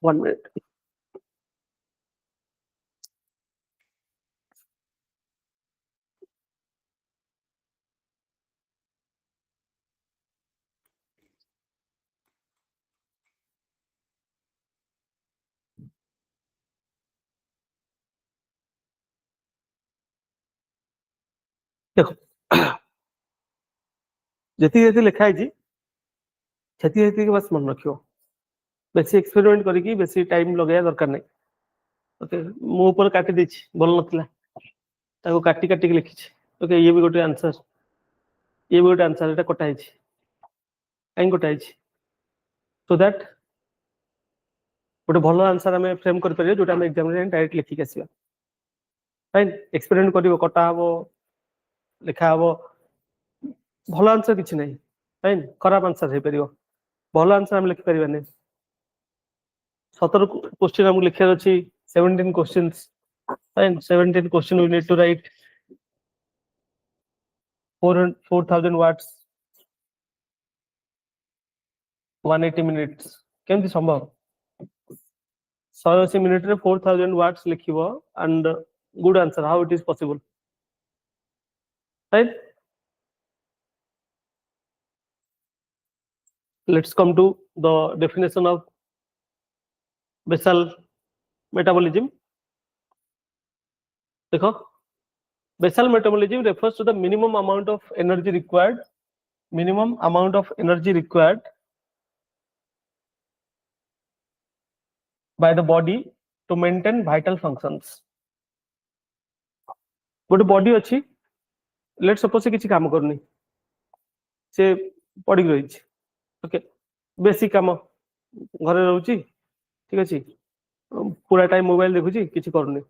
1 minute देखो जति जति लिखा है जी छति छति के बस मन रखियो बेसी एक्सपेरिमेंट करिकी बेसी टाइम लगाया दरकार नहीं ओके मो ऊपर काटी देछि बोल नथला ताको काटी काटी के लिखिछि ओके ये भी गोटे आंसर ये भी गोटे आंसर एटा कटा हिछि काई कटा हिछि सो दैट गोटे भलो आंसर हमें फ्रेम कर परियो जोटा हम एग्जाम रे डायरेक्ट लिखि के आसीबा फाइन एक्सपेरिमेंट करिवो कटा हबो लिखा हबो भलो आंसर किछि नहीं फाइन खराब आंसर हे परियो भलो आंसर हम लिखि परिबानी 17 क्वेश्चन हम लिखिया अछि 17 questions fine 17 question we need to write 4000 watts 180 minutes केमति संभव 180 मिनिट रे 4000 watts लिखिबो and good answer how it is possible right let's come to the definition of basal metabolism देखो basal metabolism refers to the minimum amount of energy required by the body to maintain vital functions गोटे body अच्छी let suppose से किसी काम करनी से पड़ी रही ओके बेसिक काम घरे रहउची ठीक अछि पूरा टाइम मोबाइल देखुची किछि करनी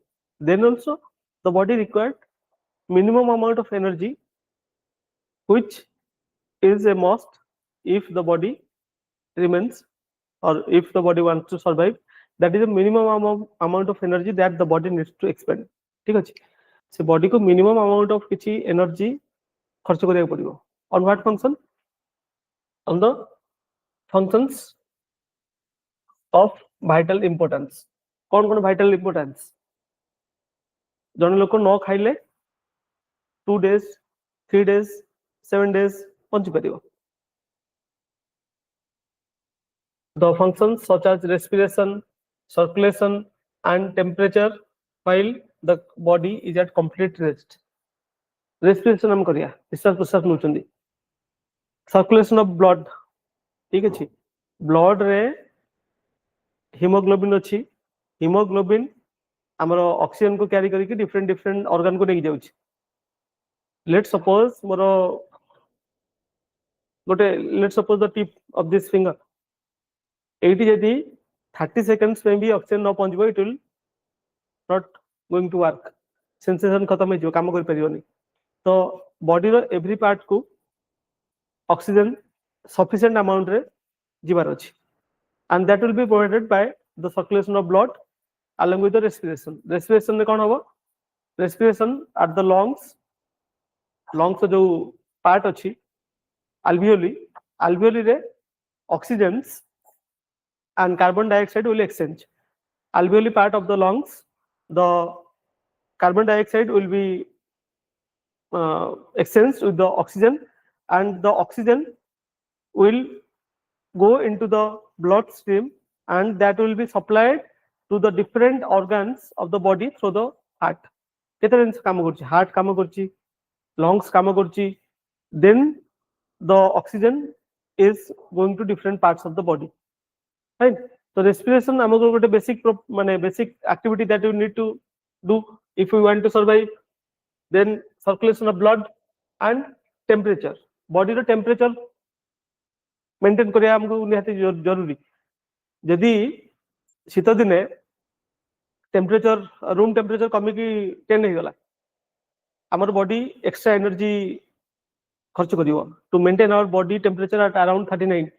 then also the body required minimum amount of energy which is a must if the body remains or if the body wants to survive that is the minimum amount of energy that the body needs to expend ठीक अछि से body को minimum amount of किछि energy खर्च करिया पड़िबो on what function on the functions of vital importance कौन vital importance जन लोक न खाइले 2 days 3 days 7 days पंच परियो the functions such as respiration circulation and temperature while the body is at complete rest respiration हम करिया निश्वास प्रश्वास नउचंदी circulation of blood ठीक अछि ब्लड रे हीमोग्लोबिन अछि हीमोग्लोबिन हमरो ऑक्सीजन को कैरी करिके डिफरेंट डिफरेंट ऑर्गन को नेकी जाउछि let's suppose मोर गोटे let's suppose the tip of this finger 80 जदि 30 seconds में भी ऑक्सीजन न पहुंचबो it will not going to work sensation खत्म हो काम कर परियोनी तो बॉडी रो एवरी पार्ट को ऑक्सीजन सफिशिएंट अमाउंट रे जीवार अछि and that will be provided by the circulation of blood along with the respiration में कौन होबो respiration at the lungs जो पार्ट अच्छी alveoli रे oxygens and carbon dioxide will exchange alveoli part of the lungs the carbon dioxide will be exchanged with the oxygen and the oxygen will go into the bloodstream and that will be supplied to the different organs of the body through the heart केते दिन काम करछि heart काम करछि lungs काम करची, then the oxygen is going to different parts of the body, right? So respiration हमको गोटे basic माने basic activity that you need to do if you want to survive. Then circulation of blood and temperature, body row temperature maintain करिया हमको निहाती जरूरी. यदि शीत दिने टेम्परेचर रूम टेम्परेचर कमी की 10 हो गला, हमर बॉडी एक्स्ट्रा एनर्जी खर्च करिवो to maintain our body temperature at around 39.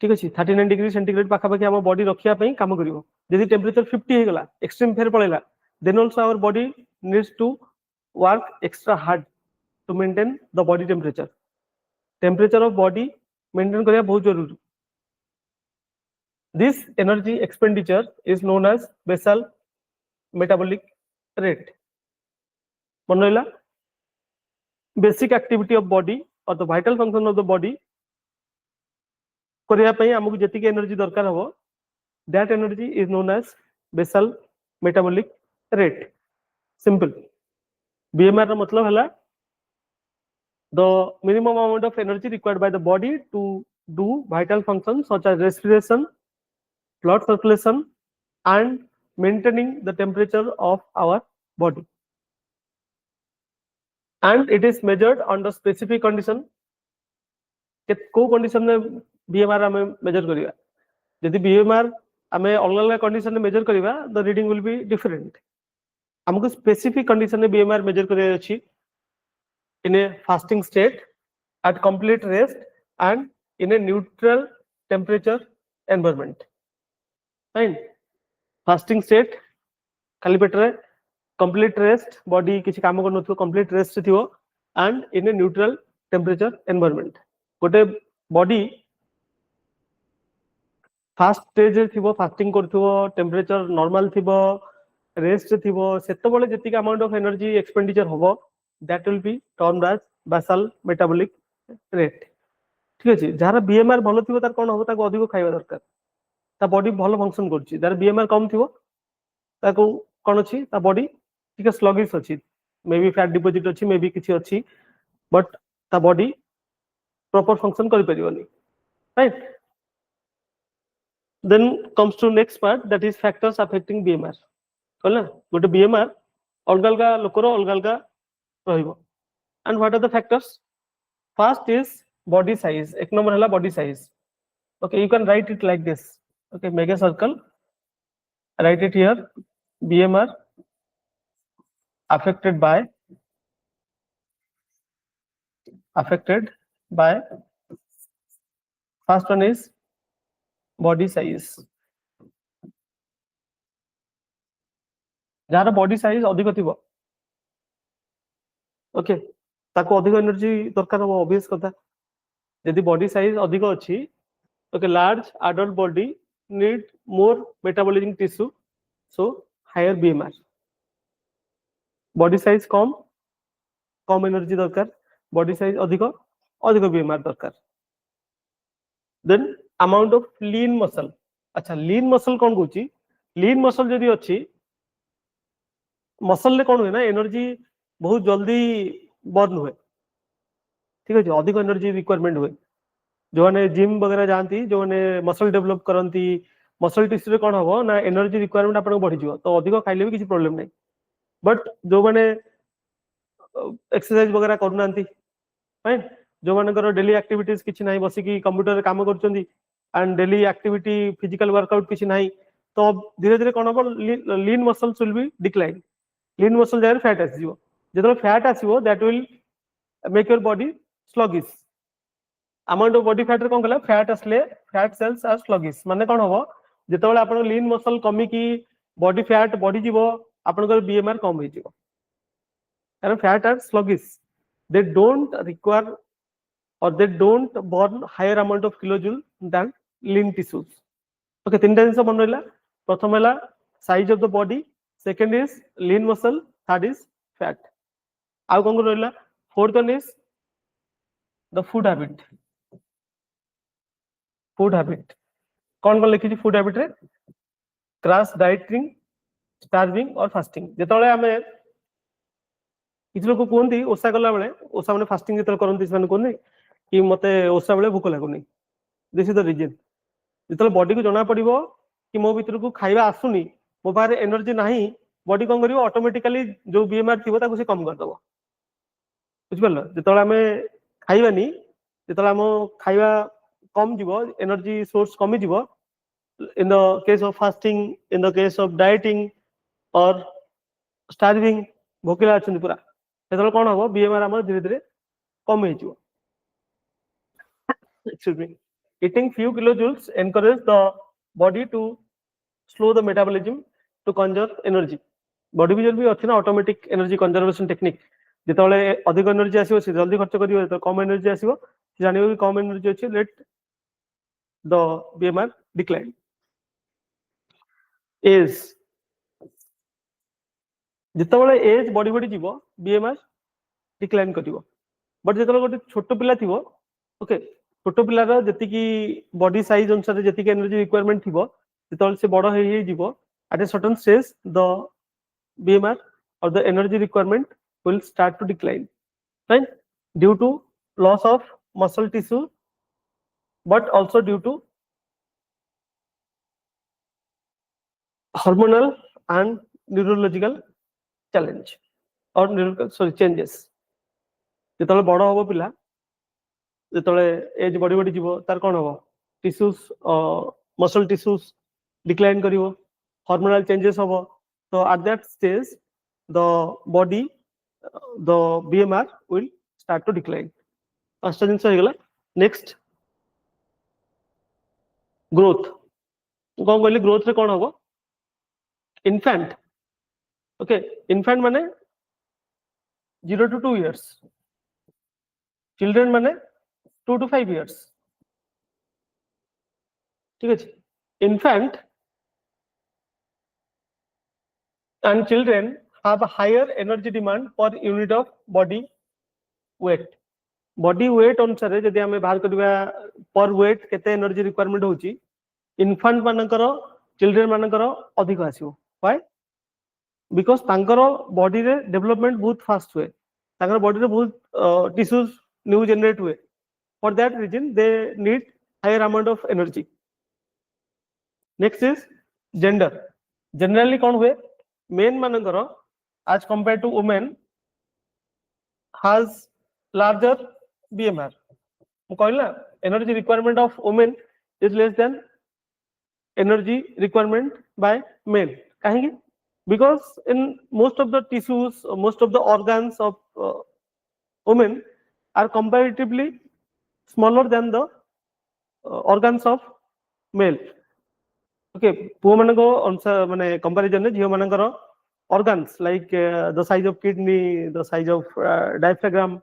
ठीक अछि, 39 डिग्री सेंटीग्रेड पाखा पाखी हमर बॉडी रखिया पई काम करिवो. यदि टेम्परेचर 50 हो गला, एक्सट्रीम फेर पळेला, then also our body needs to work extra hard to maintain the body temperature. Temperature of body maintain करिया बहुत जरूरी. This energy expenditure is known as basal metabolic rate. मनोइला basic activity of body or the vital function of the body करिया पई हमकु जति के energy दरकार हो, that energy is known as basal metabolic rate. Simple. BMR रा मतलब हला the minimum amount of energy required by the body to do vital functions such as respiration, blood circulation and maintaining the temperature of our body, and it is measured under specific condition. को condition में BMR हमें measure करिवा, यदि BMR हमें अलग अलग condition में measure करिवा, the reading will be different. हमको स्पेसिफिक कंडीशन में बीएमआर मेजर करिया अछि in a fasting state, at complete rest and in a neutral temperature environment. Fine. Fasting state खाली पेट रे, complete rest, body किछि काम कर नथो, complete rest थिवो and in a neutral temperature environment. गोटे body fast stage रे थिवो, fasting करथिवो, temperature normal थिवो, rest थिवो, सेतबेले जति का amount of energy expenditure होबो, that will be termed as basal metabolic rate. ठीक अछि, जहार बीएमआर भलो थिवो तार कोन होबो, ताको अधिक खाइबा दरकार, ता बॉडी भलो फंक्शन करछि. जहार बीएमआर कम थिवो ताको कोन अछि, ता बॉडी ठीक स्लगिश अछि, मे बी फैट डिपोजिट अछि, मे बी किछि अछि, बट ता बॉडी प्रॉपर फंक्शन करि परिबोनी, right? Then comes to next part, that is factors affecting BMR. कहला गोटे बीएमआर अलगा अलगा लोकर अलगा अलगा रहिबो. And what are the factors? First is body size. एक नंबर हला body size. Okay, you can write it like this. Okay, make a circle, write it here. BMR affected by first one is body size. Jar body size अधिक थिबो, okay, ताको अधिक energy दरकार हो, obvious कथा. यदि body size अधिक अछि, okay, large adult body need more metabolism tissue, so higher BMR. Body size कम, कम एनर्जी दरकार, बॉडी साइज अधिक, अधिक बीएमआर दरकार. Then amount of lean muscle. अच्छा, लीन मसल कोन कहूची? लीन मसल जदि अछि, मसल ले कोन हुए ना, एनर्जी बहुत जल्दी बर्न हुए. ठीक अछि, अधिक एनर्जी रिक्वायरमेंट हुए. जो माने जिम वगैरह जानती, जो माने मसल डेवलप करंती, मसल टिश्यू रे कोन हबो ना, एनर्जी रिक्वायरमेंट आपन बढ़ी जिवो, तो अधिक खाइले भी किछि प्रॉब्लम नै. बट जो माने एक्सरसाइज वगैरह करनांती, राइट, जो मानकर डेली एक्टिविटीज किछि नाही, बसी की कंप्यूटर रे काम करचंदी and daily activity physical workout किछि नाही, तो धीरे धीरे कोन हबो, lean muscles will be decline. Lean muscle जाय फैट आसीबो. जेतो फैट आसीबो, that will make your body sluggish. Amount of body fat रे कोन कला, फैट असले फैट सेल्स आर स्लगिश. माने कोन हबो, जेतबेले आपन लीन मसल कमी की बॉडी फैट बढ़ी जिवो, आपनकर बीएमआर कम होई जिवो. कारण fat are sluggish, they don't require or they don't burn higher amount of kilojoule than lean tissues. Okay, तीन जिनिस मन रहिला. प्रथम हला size of the body, second is lean muscle, third is fat. आउ कोन रहिला? Fourth one is the food habit. Food habit कोन कोन लिखि छी? फूड हैबिट रे क्रैश डाइटिंग, स्टार्विंग और फास्टिंग. जेतबेले हमें किसी लोग कहते ओषा कला बेले ओषा मैंने फास्टिंग जो करते कहते कि मत ओषा बेले भोक लगुनि दिस इज द रीजन जो बॉडी को जना पड़ो कि मो भर को खाଇବା आसुनी मो पाखे एनर्जी ना बॉडी कौन कर ऑटोमेटिकली जो बीएमआर थी से कम करदे बुझिपार जो आम खाइबानी जो आम खाଇବା कम जीव एनर्जी सोर्स कमी जीव in the case of fasting in the case of dieting और स्टार्विंग भोकिला अच्छा पूरा से कौन हम बीएमआर आम धीरे धीरे कम हो excuse me eating few kilojoules encourage the body to slow the metabolism to conserve energy body vision भी अच्छी ना ऑटोमेटिक एनर्जी कंजर्वेशन टेक्निक जिते अधिक एनर्जी आसो से जल्दी खर्च कर कम एनर्जी आसो जान कम एनर्जी अच्छे let the BMR decline as जिते एज बढ़ी बढ़ी जीव बीएमआर डिक्लाइन कर बट जो गोटे छोट पिला थी ओके छोट पिलार जी बॉडी साइज अनुसार जी एनर्जी रिक्वायरमेंट थी जो से बड़ हो at a certain stage the BMR or the energy requirement will start to decline right due to loss of muscle tissue but also due to hormonal and neurological challenge or neurological changes जो बड़ हम पिला जो as बढ़ी बढ़ी जीव तार कौन हम टिश्यूज मसल टिश्यूज डिक्लाइन कर hormonal changes hobo so at that stage the body the BMR will start to decline पांचटा जिनस हो गला नेक्स्ट ग्रोथ कौन कहली ग्रोथ रे कौन होबो इन्फेंट ओके इन्फेंट माने 0 to 2 years चिल्ड्रेन माने 2 to 5 years ठीक है infant and children have a higher energy demand per unit of body weight body weight अनुसार जदि आम बाहर करवा पर वेट केते एनर्जी रिक्वायरमेंट होची इन्फेंट मानकर चिल्ड्रेन मानकर अधिक आसीबो व्हाई बिकॉज तांकर बॉडी रे डेवलपमेंट बहुत फास्ट हुए तांकर बॉडी रे बहुत टिश्यूज न्यू जनरेट हुए for that reason they need higher amount of energy next is gender generally कौन हुए मेन मानकर as compared to women has larger BMR ମୁଁ କହିଲି ना energy requirement of women is less than energy requirement by men କାହିଁକି because in most of the tissues most of the organs of women are comparatively smaller than the organs of male okay पुओ मानक अनुसार माने comparison ने झियो मानकर organs like the size of kidney the size of diaphragm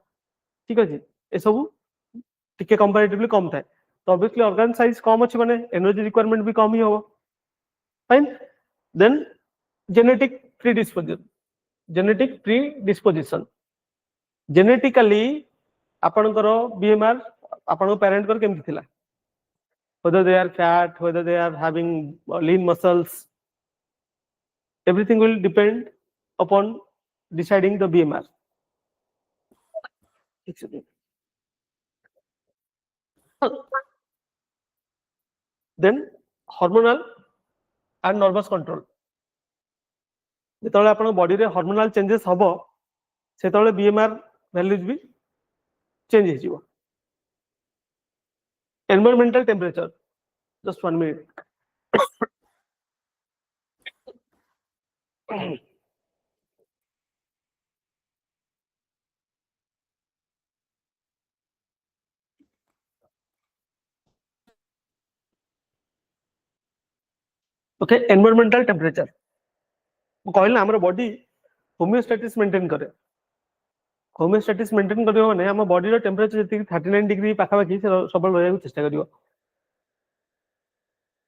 ठीक अछि ए सब टिके कंपैरेटिवली कम थाए तो ऑब्वियसली ऑर्गन साइज कम अछि माने एनर्जी रिक्वायरमेंट भी कम ही होबो fine then genetic predisposition genetically आपनकर बीएमआर आपन पेरेंट कर केमति थिला whether they are fat, whether they are having lean muscles, everything will depend upon deciding the BMR. Then hormonal and nervous control. जेतले आपन बॉडी रे हार्मोनल चेंजेस हबो सेतले BMR values भी change हो जिवो environmental temperature just 1 minute okay environmental temperature कहले हमर body होमियोस्टेटिस maintain करे होमियोस्टेटिस maintain करियो माने हम बॉडी रो टेंपरेचर जति 39 डिग्री पाखा पाखी सबल रहय चेष्टा करियो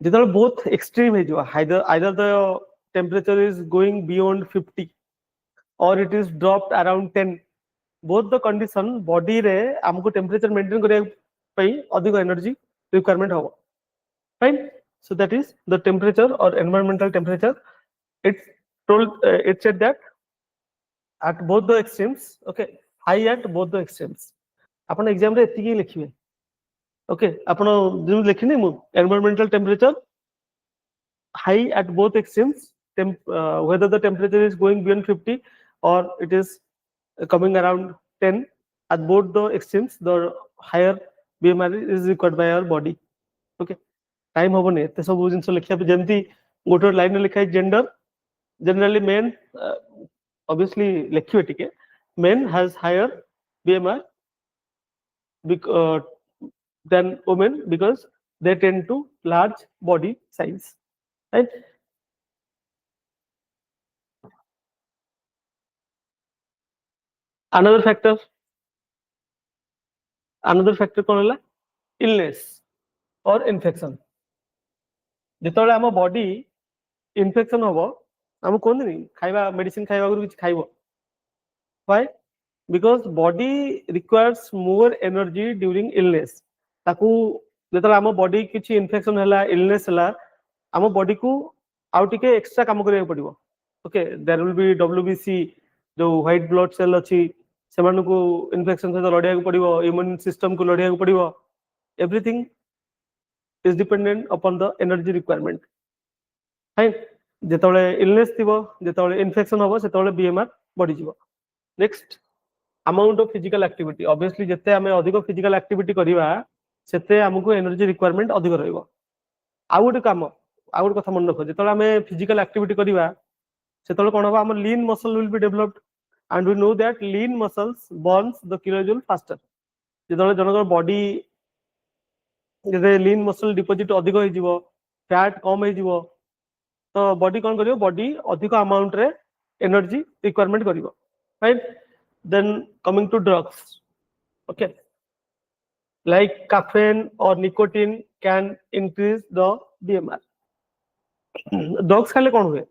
जेतले बहुत एक्सट्रीम हे जो either the temperature is going beyond 50 or it is dropped around 10 both the condition body रे हमको टेंपरेचर मेंटेन करिया पई अधिक एनर्जी रिक्वायरमेंट हो fine so that is the temperature or environmental temperature it said that at both the extremes. Okay, high at both the extremes. आपण exam रे एतिकी लिखिबे. Okay आपण जो लिखिनी मु environmental temperature high at both extremes, whether the temperature is going beyond 50 or it is coming around 10, at both the extremes the higher BMR is required by our body. Okay, time होबो ने एते सब जिंस लिखिया पे जेंती गोटे line लिखा है gender generally men obviously लिखिबे टिके men has higher BMR than women because they tend to large body size, right? Another factor कौन है? Illness or infection. जितने आम बॉडी इन्फेक्शन हम आम कहते खाइबा मेडिसिन खाइबा किसी खाइब. Why? Because body requires more energy during illness. ताकू जितने आम बॉडी किसी इन्फेक्शन है इलनेस है आम बॉडी को आउ टिके एक्स्ट्रा काम करने पड़ो. Okay there will be WBC जो व्हाइट ब्लड सेल अच्छी से इन्फेक्शन सहित लड़िया पड़ो, इम्यून सिस्टम को लड़िया पड़ो. Everything is dependent upon the energy requirement. Fine. जेतले illness थिबो, जेतले infection होबो, सेतले BMR बढ़ी जिवो. Next, amount of physical activity. Obviously जेते हमें अधिक physical activity करिवा सेते हमको energy requirement अधिक रहइबो. आ गोटे काम, आ गोटे कथा मन रखो, जेतले हमें physical activity करिवा सेतले कोन होबो, हमर lean muscle will be developed and we know that lean muscles burns the kilojoule faster. जेतले Jankar body lean muscle deposit अधिक हो फैट कम हो तो बॉडी कौन करियो, बॉडी अधिक अमाउंट रे एनर्जी रिक्वायरमेंट करियो. Right. Then coming to drugs. Okay like caffeine और nicotine can increase the BMR. Drugs खाले कौन हुए?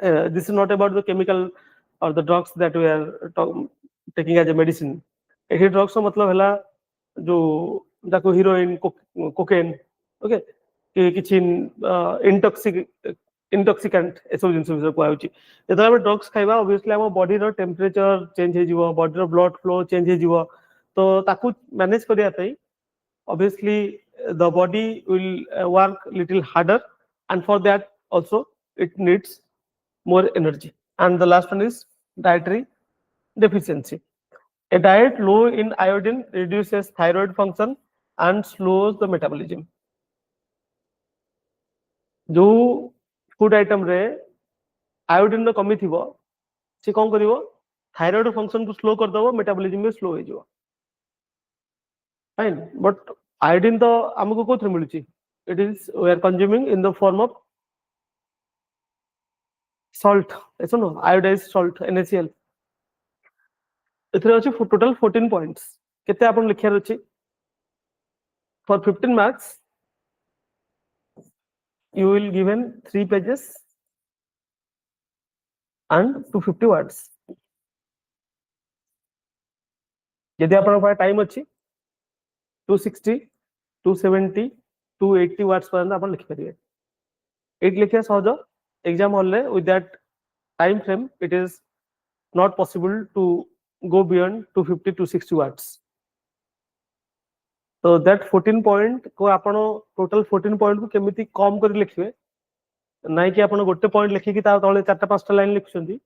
This is not about the chemical और the drugs that we are taking as a medicine. एही drugs मतलब हला जो जाको हीरोइन कोकेन ओके कि किछि इंटॉक्सिकेंट एसो जिंस विषय को आउची. जेतला हम ड्रग्स खाइबा ऑब्वियसली हम बॉडी रो टेंपरेचर चेंज हे जिवो, बॉडी रो ब्लड फ्लो चेंज हे जिवो. तो ताकू मैनेज करिया पई obviously the body will work little harder and for that also it needs more energy. And the last one is dietary deficiency. A diet low in iodine reduces thyroid function and slows the metabolism. जो food item रे iodine कमी थी सी कौन कर thyroid function को slow कर दबो, metabolism में स्लो हो जाओ. फाइन. बट आयोडीन तो हमको कोथरे मिलुची? It is we are consuming in the form of salt. ऐसा नो आयोडाइज्ड सॉल्ट NaCl. इथरे अछि टोटल 14 पॉइंट्स. केते आपन लिखियार अछि? For 15 marks you will given 3 pages and 250 words. यदि आपन पास टाइम अछि 260 270 280 words पर्यंत आपन लिखि परिबे. एट लिखिया सहज. एग्जाम हॉल ले with that time frame it is not possible to go beyond 250 260 words. तो दैट 14 पॉइंट को आपण टोटल 14 पॉइंट को केमिति कम कर लिखिबे, नाइ कि आपण गोटे पॉइंट लिखि कि ता तळे चारटा पांचटा लाइन लिखुछंती.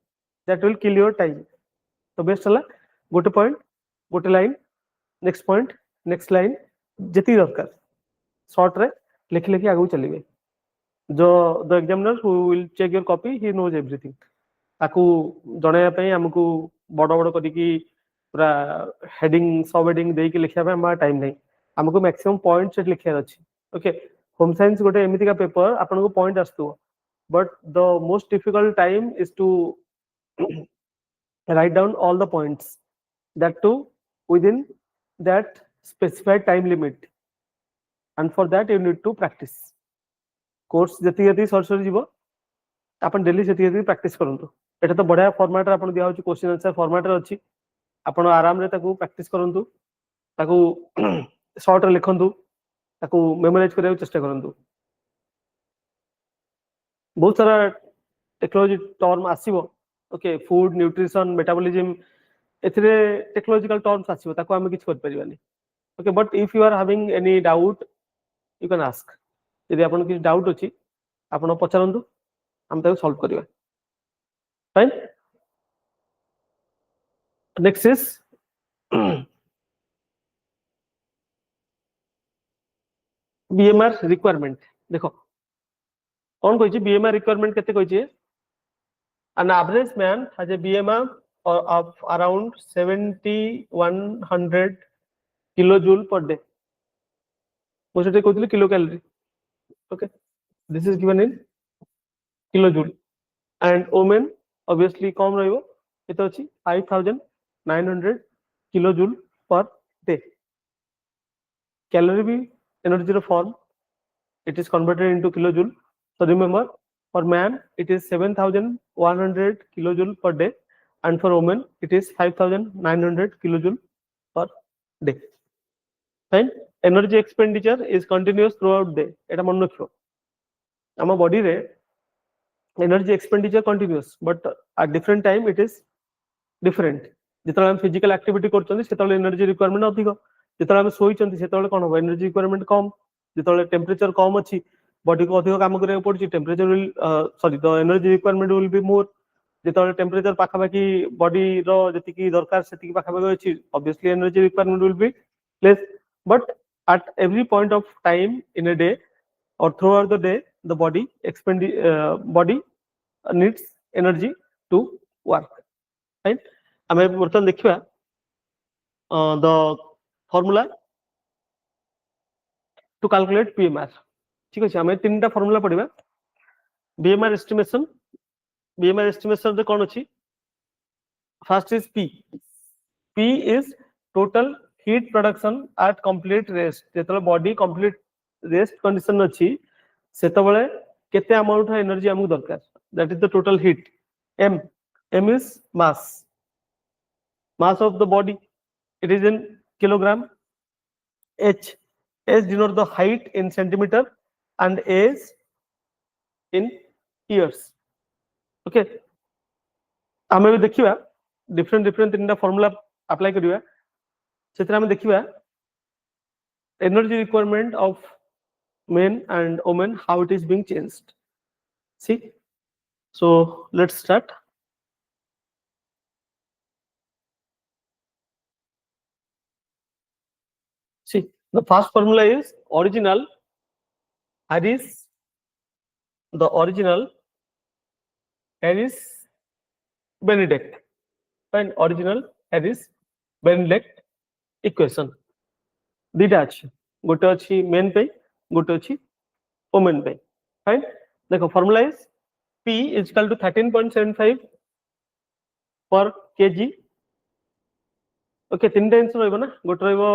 That will kill your time. तो बेस्ट हला गोटे पॉइंट गोटे line next point next line जेती दरकार शॉर्ट रे लिखि लिखि आगु चलिबे. जो the examiner who will check your copy he knows everything. ताकू जणाया पई हमकु बड़ बड़ करी कि पूरा हेडिंग सब हेडिंग देई कि लिखिया पे हम टाइम नहीं. हमको मैक्सिमम पॉइंट सेट लिखियार अछि. ओके होम साइंस गोटे एमिति का पेपर आपन को पॉइंट आस्तु but the most difficult time is to write down all the points that to within that specified time limit and for that you need to practice. Course जति जति sir जीवो आपन डेली जति जति practice करंतु. एटा तो बढ़िया फॉर्मेट रे आपन दिया होची क्वेश्चन आंसर फॉर्मेट रे अछि. आपन आराम रे ताकू प्रैक्टिस करंतु, ताकू शॉर्ट रे लिखंतु, ताकू मेमोराइज करने चेष्टा करंतु. बहुत सारा टेक्नोलॉजी टर्म आसीबो ओके फूड न्यूट्रिशन मेटाबॉलिज्म एथिरे टेक्नोलॉजिकल टर्म्स आसीबो ताको हम किछ कर परिबानी okay but if you are having any doubt you can ask यदि आपन किछ डाउट अछि आपन पचारंतु हम ताको सॉल्व करिवा fine next is BMR requirement देखो कौन कहिछि बीएमआर रिक्वायरमेंट केते कहिछि an average man has a BMR of around 7100 kilojoule per day mo sete कहउतली kilo calorie okay this is given in kilojoule and women obviously कम रहइबो एतो अछि 5900 kilojoule per day calorie भी energy row form it is converted into kilojoule so remember for man it is 7100 kilojoule per day and for women it is 5900 kilojoule per day fine energy expenditure is continuous throughout day eta मन रखियो ଆମ body रे energy expenditure continuous but at different time it is different जेतले हम physical activity करछन सेतले energy requirement अधिक जेतले हम सोइछन सेतले कोन हो एनर्जी रिक्वायरमेंट कम जेतले टेंपरेचर कम अछि बॉडी को अधिक काम करिया पड़छि temperature will sorry the energy requirement will be more जेतले टेंपरेचर पाखा बाकी बॉडी रो जति की दरकार सेति की पाखा बाकी अछि obviously energy requirement will be less but at every point of time in a day or throughout the day the body needs energy to work right आमे बर्तन देखिबा the formula to calculate PMR ठीक अछि आमे तीनटा formula पढिबा BMR estimation रे कोन अछि first is P is total heat production at complete rest जेतले बॉडी complete rest condition अछि सेतबेले केते अमाउंट ऑफ एनर्जी हमु दरकार that is the total heat m is mass of the body it is in kilogram h denote the height in centimeter and a is in years okay आमे भी देखिबा different तीनटा formula apply करिवा सेतरा हम देखिबा energy requirement of men and women how it is being changed see so let's start see the first formula is original Harris Benedict fine original Harris Benedict equation dita अछि गोटे अछि men पे गोटे अछि women पे fine देखो formula is P is equal to 13.75 per kg okay तीन times रहइबो ना गोटे रहइबो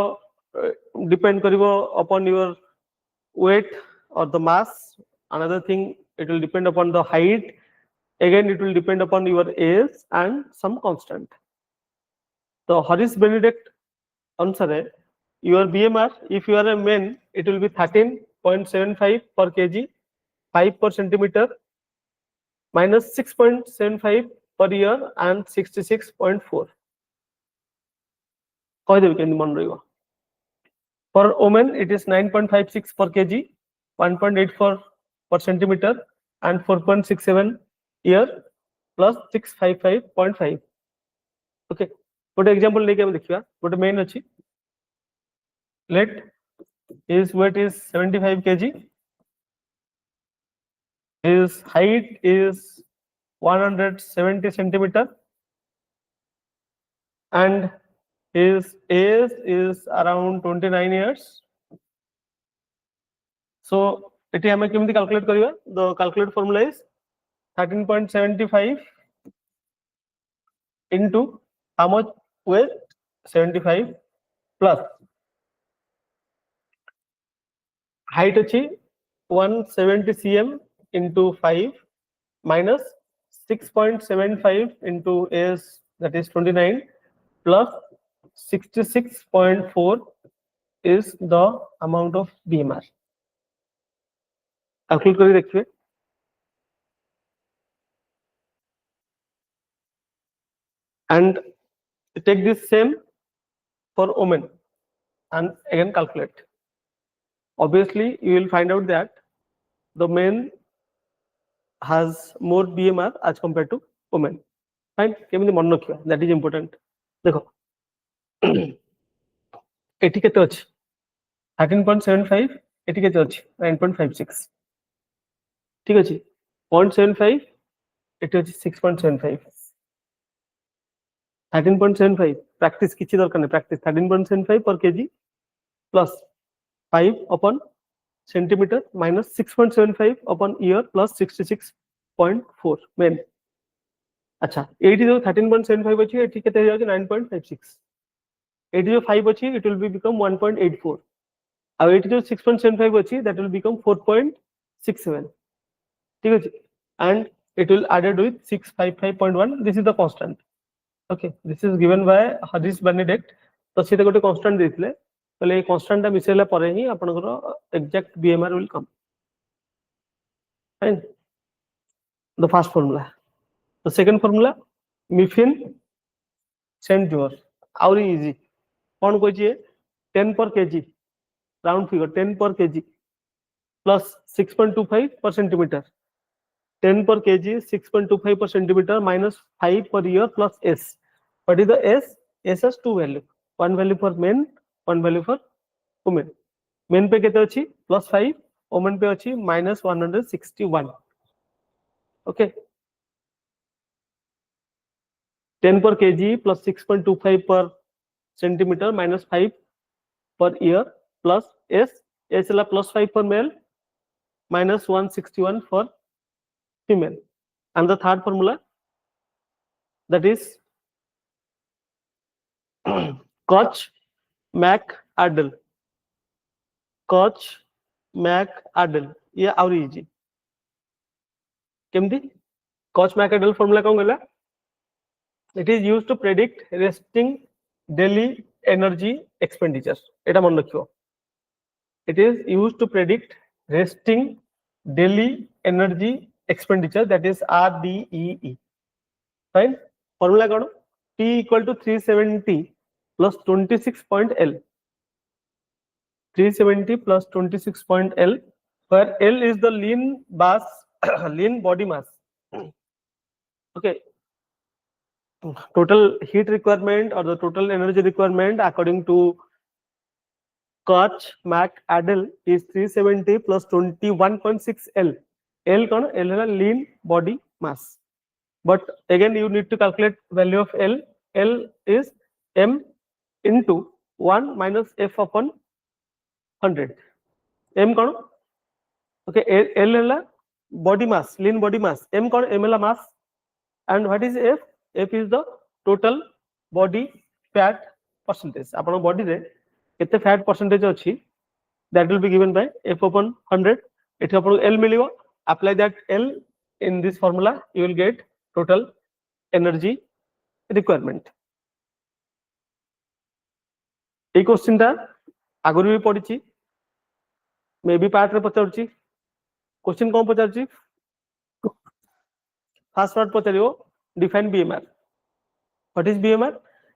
depend करिवो upon your weight or the mass another thing it will depend upon the height again it will depend upon your age and some constant so Harris Benedict answer your BMR if you are a man it will be 13.75 per kg 5 per centimeter minus 6.75 per year and 66.4 कह देबे केन मन रहिबो for women it is 9.56 per kg 1.84 per centimeter and 4.67 year plus 655.5 okay गोटे example लेके हम देखिबा गोटे main अछि let his weight is 75 kg his height is 170 centimeter and his age is around 29 years so एटी हमें केमती कैलकुलेट करिवा the calculate formula is 13.75 into how much weight 75 plus height अछि 170 cm into 5 minus 6.75 into age that is 29 plus 66.4 is the amount of BMR calculate करी देखिए and take this same for women and again calculate. Obviously you will find out that the men has more BMR as compared to women. Fine, केमिति मन रखिबा, that is important. देखो एठी केते अछि 13.75, एठी केते अछि 9.56, ठीक अछि 0.75, एठी अछि 6.75. 13.75 practice किछि दरकार नै, practice 13.75 per kg plus 5 upon centimeter minus 6.75 upon year plus 66.4 men. अच्छा एठी जो 13.75 अछि एठी केते हो जाय 9.56, एठी जो 5 अछि it will be become 1.84, और एठी जो 6.75 अछि that will become 4.67, ठीक अछि, and it will added with 655.1. this is the constant. Okay, this is given by Harris Benedict. तो सीधे गोटे constant देथिले, तले ए constant ता मिसेला परे ही आपनकर exact BMR will come. Fine, the first formula. The second formula Mifflin St. George, और easy कौन कोइ 10 per kg, round figure 10 per kg plus 6.25 per centimeter, 10 per kg 6.25 per centimeter minus 5 per year plus s. What is the s? S has two value, one value for men, one value for women. Men पे केते अछि +5, women पे अछि -161. Okay, 10 per kg plus 6.25 per centimeter minus 5 per year plus s la +5 for male minus 161 for female. And the third formula, that is Koch McArdle. Koch McArdle, ये और easy केमती Koch McArdle formula कौन गला? It is used to predict resting daily energy expenditure. एटा मन रखियो, it is used to predict resting daily energy expenditure, that is RDEE. Fine, formula कौन? T equal to 370 plus 26.L. 370 plus 26.L, where L is the lean mass, lean body mass. Okay, total heat requirement or the total energy requirement according to Koch McArdle is 370 plus 21.6 L. L कौन? L है lean body mass. But again you need to calculate value of L. L is M into 1 minus F upon 100. M कौन? Okay, L है body mass, lean body mass. M कौन? M है mass. And what is F? F is the total body fat percentage. आपन body रे केते fat percentage अछि, that will be given by F upon 100. एठी आपन L मिलियो. Apply that L in this formula, you will get total energy requirement. এই क्वेश्चनটা आगुरी भी पढिछि, मे be part रे पचारछि. क्वेश्चन कोन पचारछि? फर्स्ट पार्ट पचारियो define BMR. What is BMR?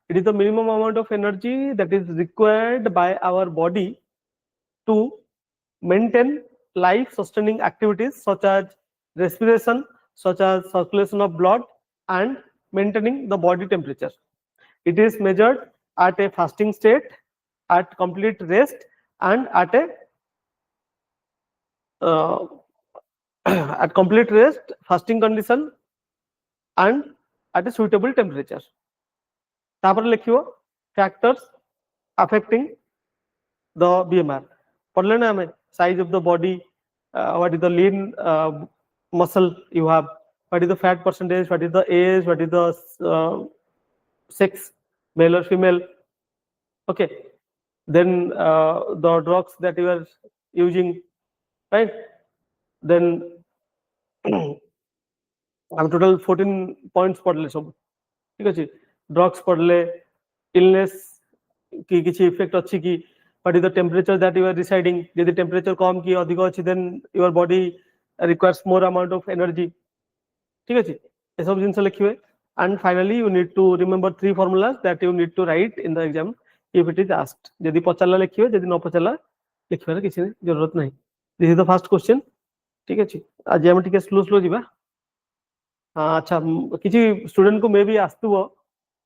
It is the minimum amount of energy that is required by our body to maintain life sustaining activities such as respiration, such as circulation of blood, and maintaining the body temperature. It is measured at a fasting state, at complete rest, and at a at complete rest, fasting condition, and at a suitable temperature. तापर लिखियो factors affecting the BMR. पढ़ले ना हमें size of the body, what is the lean muscle you have, what is the fat percentage, what is the age, what is the sex, male or female. Okay, then the drugs that you are using, right? Then I'm total 14 points पढ़ले सब, ठीक अछि. Drugs पढ़ले, illness की किसी effect अच्छी की, what is the temperature that you are residing. यदि temperature कम की अधिक अच्छी, then your body requires more amount of energy, ठीक अछि. ये सब जिनसे लिखिए. and finally you need to remember 3 formulas that you need to write in the exam if it is asked. जदि पचारला लिखिबे, जदि न पचारला लिखिबार किसी जरूरत नहीं. This is the first question. ठीक अछि. आज हम टिके स्लो स्लो जिबा. अच्छा, किसी स्टूडेंट को मे बी आस्तुबो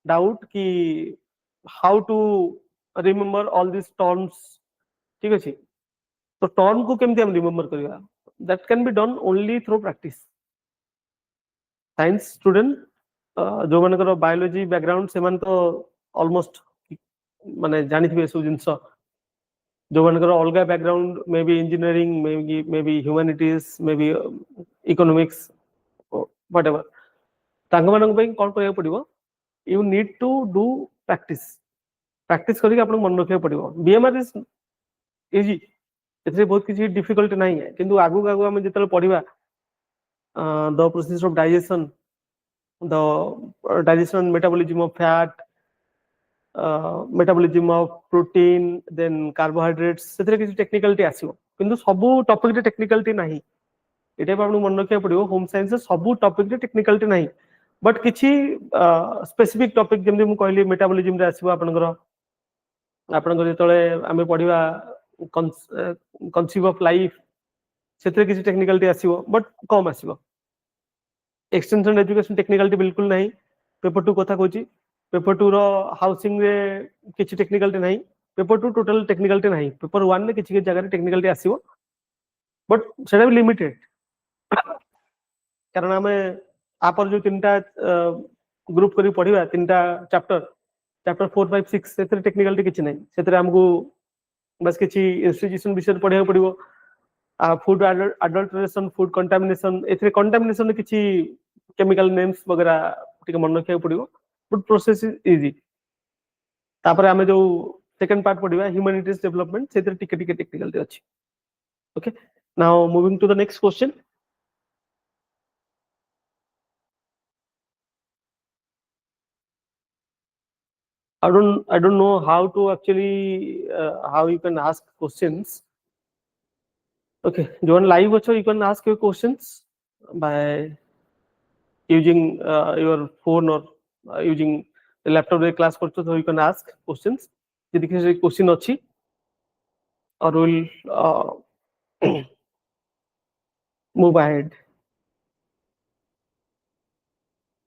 डाउट कि how to remember all this terms. ठीक अछि. तो टर्म को केमति हम रिमेंबर करबा? That can be done only through practice. Science student जो मानकर बायोलॉजी बैकग्राउंड से मान तो ऑलमोस्ट माने जानि थिबे सब जिंस. जो मानकर अलगा background may be engineering, may be humanities, may be economics, whatever, तांग मानक पे कोन करया पड़िबो? You need to do practice. Practice करके आपन मन रखिया पड़िबो. BMR is easy. एथरे बहुत किसी डिफिकल्ट नहीं है, किंतु आगु आगु हम जेतल पढ़िबा the process of digestion, the digestion and metabolism of fat, metabolism of protein, then carbohydrates, सेतरे किसी टेक्निकलिटी आसीबो. किंतु सबु टॉपिक रे टेक्निकलिटी नाही. एटा आपन मन रखिया पड़िबो. होम साइंस सबु टॉपिक रे टेक्निकलिटी नाही, बट किछि स्पेसिफिक टॉपिक जेमि मु कहली मेटाबॉलिज्म रे आसीबो. आपन जेतले आमे पढ़िबा कंसीव ऑफ लाइफ, सेतरे किसी टेक्निकलिटी आसीबो, बट कम आसीबो. एक्सटेंशन एजुकेशन टेक्निकलिटी बिल्कुल नहीं. पेपर 2 कथा कहूची. पेपर 2 रो हाउसिंग रे किछि टेक्निकलिटी नहीं. पेपर 2 टोटल टेक्निकलिटी नहीं. पेपर 1 ने किछि जगह रे टेक्निकलिटी आसीबो, बट सेटा भी लिमिटेड. कारण हमें आपर जो तीनटा ग्रुप करी पढ़िबा, तीनटा चैप्टर 4 5 6 सेतरे टेक्निकलिटी किछि नहीं. सेतरे हमकु बस किछि इंस्टीट्यूशन विषय पढ़िया पड़िबो. फूड अडल्ट्रेशन, फूड कंटामिनेशन, एथरे कंटामिनेशन किछि केमिकल नेम्स वगैरह टिके मन रखिया पड़िबो, बट प्रोसेस इज इजी. तापर हमें जो सेकंड पार्ट पढ़िबा ह्यूमैनिटीज डेवलपमेंट, सेतरे टिके टिके टेक्निकलिटी अछि. Okay, now moving to the next question. I don't know how to actually how you can ask questions. Okay, जो live also you can ask your questions by using your phone or using the laptop रे class करछो, so you can ask questions. यदि किसी question अछि or will move ahead.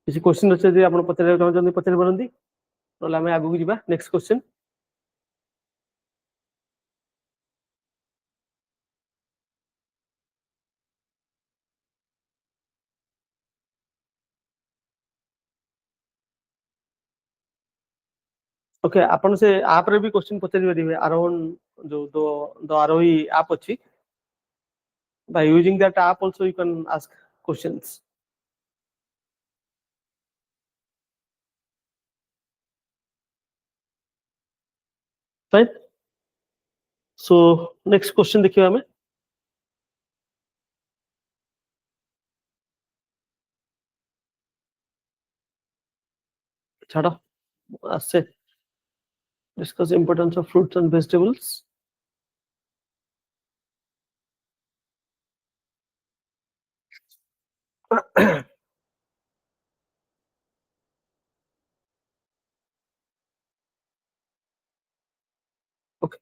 किसी question अछि जे आपण पचारे चाहछन पचारे परंदी, नले हमें आगु जिबा. Next question. ओके, आपण से ऐप रे भी क्वेश्चन पचारि परिबे. आरोहन जो द आरोही ऐप अछि, by using that app also you can ask questions. Right? So next question देखियो हमें. छाड़ो आसे discuss importance of fruits and vegetables. Okay.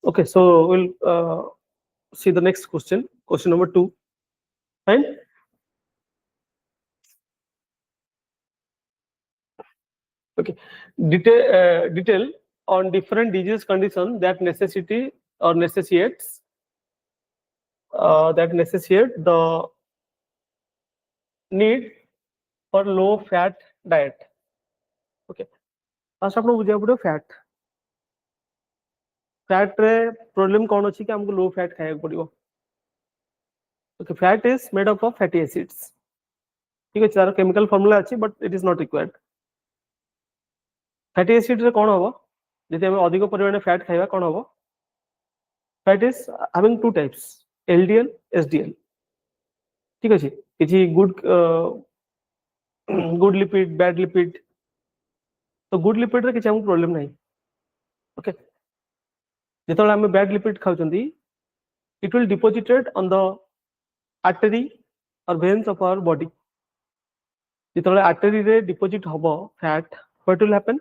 Okay, so we'll see the next question. Question number 2. Fine. Okay. Detail on different disease condition that necessity or necessitates the need for low fat diet. Okay. first आपन बुझिया पड़ो fat रे problem कौन अछि कि हमको low fat खाया पड़िबो. Okay, fat is made up of fatty acids. ठीक है, तार केमिकल फार्मूला अछि, but it is not required. Fatty acid रे कौन होबो जदि हम अधिक परिमाण में फैट खाइबा? कौन होबो? Fat is having two types, LDL, SDL. ठीक अछि, किछि गुड लिपिड, बैड लिपिड. तो गुड लिपिड रे किछि हम प्रॉब्लम नहीं. ओके जेतବେଳେ ଆମେ bad lipid ଖାଉଛନ୍ତି it will deposited on the artery or veins of our body ଯେତେବେଳେ artery ରେ deposit ହବ fat what will happen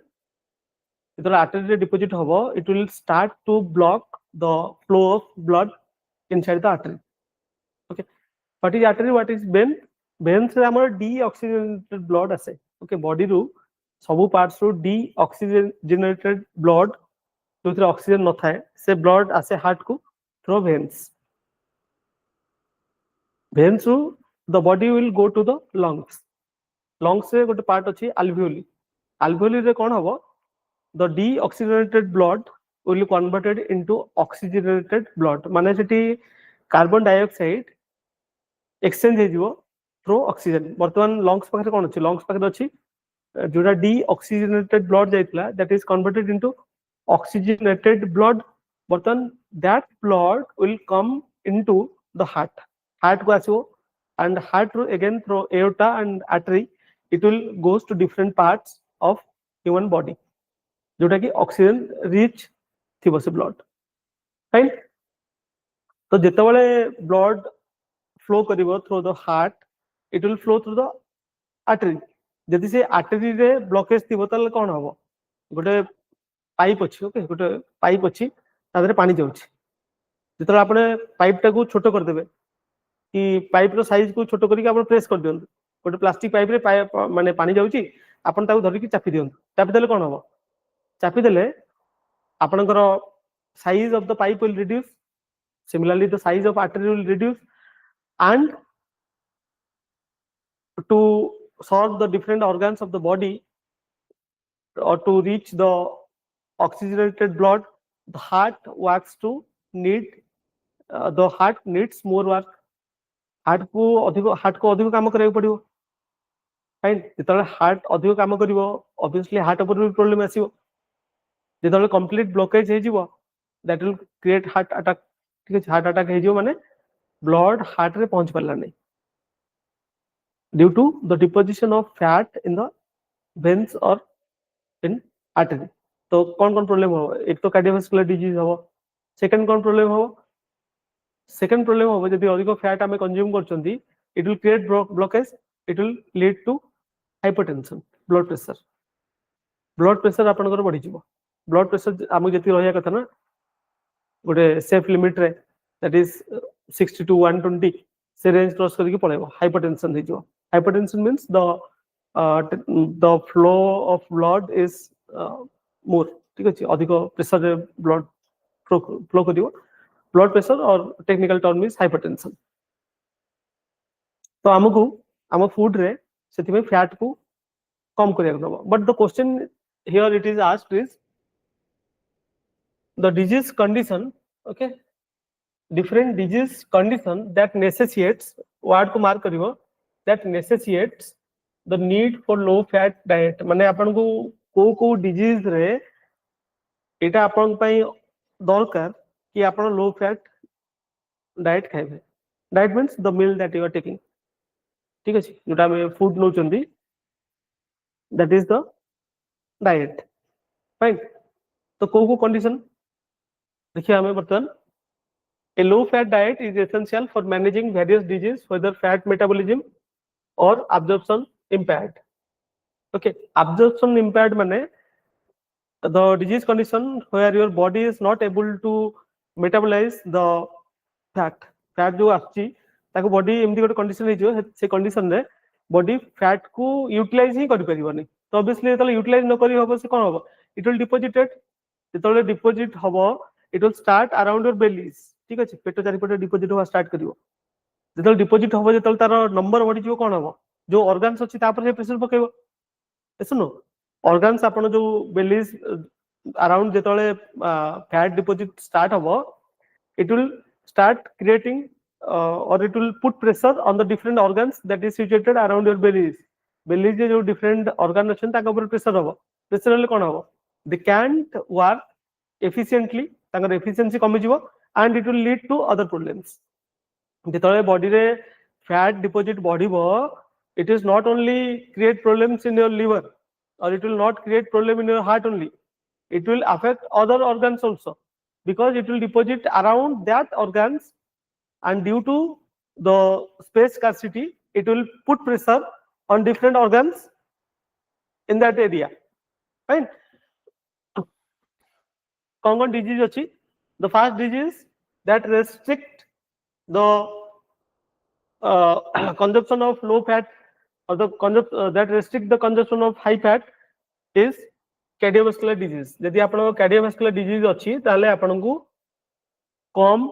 ଯେତେବେଳେ artery ରେ deposit ହବ it will start to block the flow of blood inside the artery okay what is artery what is vein veins ରେ ଆମର deoxygenated blood ଆସେ okay body ରୁ ସବୁ parts ରୁ deoxygenated blood ଯୋଉଥିରେ ଅକ୍ସିଜେନ ନଥାଏ ସେ ବ୍ଲଡ ଆସେ ହାର୍ଟ କୁ through veins veins ରୁ the body will go to the lungs ରେ ଗୋଟେ ପାର୍ଟ ଅଛି alveoli alveoli ରେ କଣ ହବ the deoxygenated blood will be converted into oxygenated blood ମାନେ ସେଠି कार्बन डाइऑक्साइड एक्सचेंज ହେଇଯିବ through oxygen ବର୍ତ୍ତମାନ lungs ପାଖରେ କଣ ଅଛି lungs ପାଖରେ ଅଛି ଯୋଉଟା deoxygenated blood ଯାଇଥିଲା that is converted into oxygenated blood ବର୍ତ୍ତମାନ that blood will come into the heart को आसिबो and heart ru again through aorta and artery it will goes to different parts of human body जोटा कि oxygen rich थिबो से blood right तो जेतेबेले blood flow करिवो through the heart it will flow through the artery जदि से artery रे ब्लॉकेज थिबो तले कोन हबो गोटे पाइप अछि ओके गोटे पाइप अछि तादरे पानी जाउछि जेतले आपने पाइप टाकू छोटो कर देबे कि पाइप रो साइज को छोटो करिक आपण प्रेस कर दियंतु गोटे प्लास्टिक पाइप रे माने पानी जाउछि आपण ताकू धरि कि चापी दियंतु चापी देले कोन हबो चापी देले आपनकर size of the pipe will reduce similarly the size of artery will reduce and to serve the different organs of the body or to reach the oxygenated blood the heart works to need the heart needs more work heart को अधिक काम करैक पड़िबो right जेतले heart अधिक काम करिवो obviously heart ऊपर भी problem आसीबो जेतले complete blockage हे जिवो that will create heart attack ठीक है हार्ट अटैक हे जिवो माने ब्लड हार्ट रे पहुंच परला नै due to the deposition of fat in the veins और इन आर्टरी तो कौन प्रॉब्लम हो एक तो कार्डियोवास्कुलर डिजीज हो सेकंड कौन प्रॉब्लम हो सेकंड प्रॉब्लम हो जदि अधिक फैट आमे कंज्यूम करचंती it will create blockage it will lead to hypertension blood pressure आपनकर बढ़ी जिवो ब्लड प्रेशर आम जति रहिया कथा ना गोटे सेफ लिमिट रे दैट इज 60 to 120 से रेंज क्रॉस करके पळेबो हाइपरटेंशन हे जिवो hypertension means the flow of blood is more ठीक अछि अधिक प्रेशर रे ब्लड फ्लो करिवो ब्लड प्रेशर और टेक्निकल टर्म इज हाइपरटेंशन तो हमकु हम फूड रे सेति में फैट को कम करिया दबो but the question here it is asked is the disease condition okay different disease condition that necessitates word को mark करिवो that necessitates the need for low fat diet माने आपन को डिजीज रे एटा आपन पई दरकार कि आपन लो फैट डाइट खाइबे diet means the meal that you are taking ठीक अछि जोटा में फूड नो चंदी that is the diet right तो को कंडीशन देखिए हमें बर्तन a low fat diet is essential for managing various diseases whether fat metabolism or absorption impaired okay absorption impaired माने the disease condition where your body is not able to metabolize the fat जो आछि ताको body एमदी गोटे condition हे जो से condition रे body fat को utilise ही करि परिबनी तो ऑब्वियसली तले यूटिलाइज न करी होबो से कोन होबो इट विल डिपोजिटेड जेतले डिपोजिट होबो it will start around your bellies ठीक अछि पेट चारि पटे डिपोजिट होबा स्टार्ट करिवो जेतले डिपोजिट होबो जेतले तार नंबर बढ़ी जिवो कोन होबो जो ऑर्गन्स अछि ता पर से प्रेशर पकेबो सुनो ऑर्गन्स आपण जो बेलीज अराउंड जेतले फैट डिपोजिट स्टार्ट होबो it will start creating or it will put pressure on the different organs that is situated around your bellies जो different organ अछन ताका ऊपर प्रेशर होबो प्रेशर ले कोन होबो they can't work efficiently Takar efficiency कमी जिवो and it will lead to other problems जेतले body रे फैट डिपोजिट बढ़िबो it is not only create problems in your liver or it will not create problem in your heart only it will affect other organs also, because it will deposit around that organs, and due to the space scarcity it will put pressure on different organs in that area, right? Common disease achi. The first disease that restrict the consumption of low fat, or the that restrict the consumption of high fat is cardiovascular disease. यदि आपन cardiovascular disease अच्छी ताले आपन को कम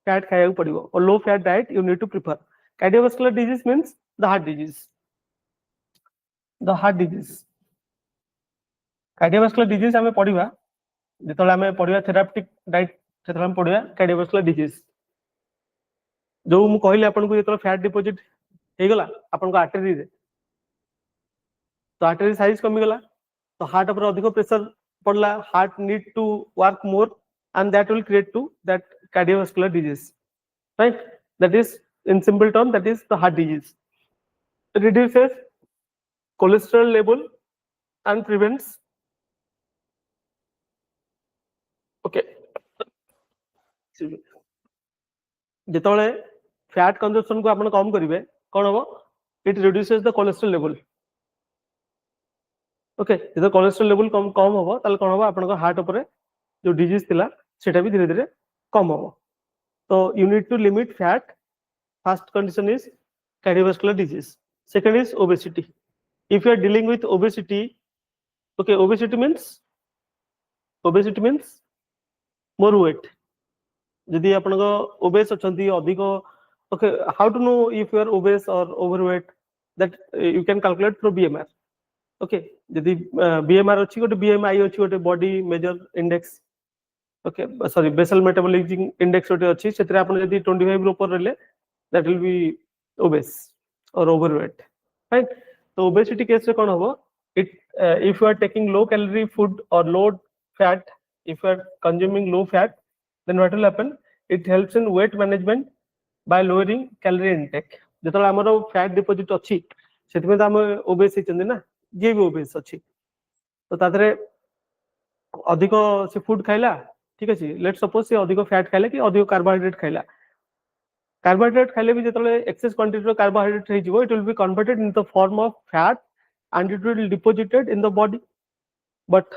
fat खाया पड़िबो, और low fat diet you need to prefer. Cardiovascular disease means the heart disease. The heart disease. Cardiovascular disease हमें पढ़िबा जेतले हमें पढ़िबा therapeutic diet, जेतले हम पढ़िबा cardiovascular disease. जो मु कहले आपन को जेतले fat deposit हे गला आपन को artery रे, तो artery size कमी गला, तो heart पर अधिक pressure पड़ला, heart need to work more, and that will create to that cardiovascular disease, right? That is, in simple term, that is the heart disease. It reduces cholesterol level and prevents, okay, जेतले fat consumption को आपन कम करिवे कोन हो, it reduces the cholesterol level. Okay, जब cholesterol level कम कम होबो ताले कोन होबो, आपन को हार्ट ऊपर जो डिजीज थिला सेटा भी धीरे धीरे कम होबो. तो you need to limit fat. First condition is cardiovascular disease. Second is obesity. If you are dealing with obesity, okay, obesity means more weight. यदि आपन को obese अछंती अधिक, okay, how to know if you are obese or overweight? That you can calculate through BMR. Okay, यदि BMR अछि, गोटे BMI अछि, गोटे body major index, okay, sorry basal metabolic index गोटे अछि, सेतरे आपण यदि 25 रो ऊपर रहले दैट विल बी ओबेस और ओवरवेट, राइट? तो ओबेसिटी केस रे कोन होबो, it if you are taking low calorie food और low fat, if you are consuming low fat, then what will happen, it helps in weight management by lowering calorie intake. जेतला हमरो fat deposit अछि सेतमे त हम OBCs हिचंदी ना, जे भी OBCs अछि, तो तादरे अधिक से फूड खाइला, ठीक अछि, लेट्स सपोज से अधिक फैट खाइला कि अधिक कार्बोहाइड्रेट खाइला. कार्बोहाइड्रेट खाइले भी जेतले एक्सेस क्वांटिटी ऑफ कार्बोहाइड्रेट हे जिवो, it will be converted in the form of fat and it will deposited in the body, but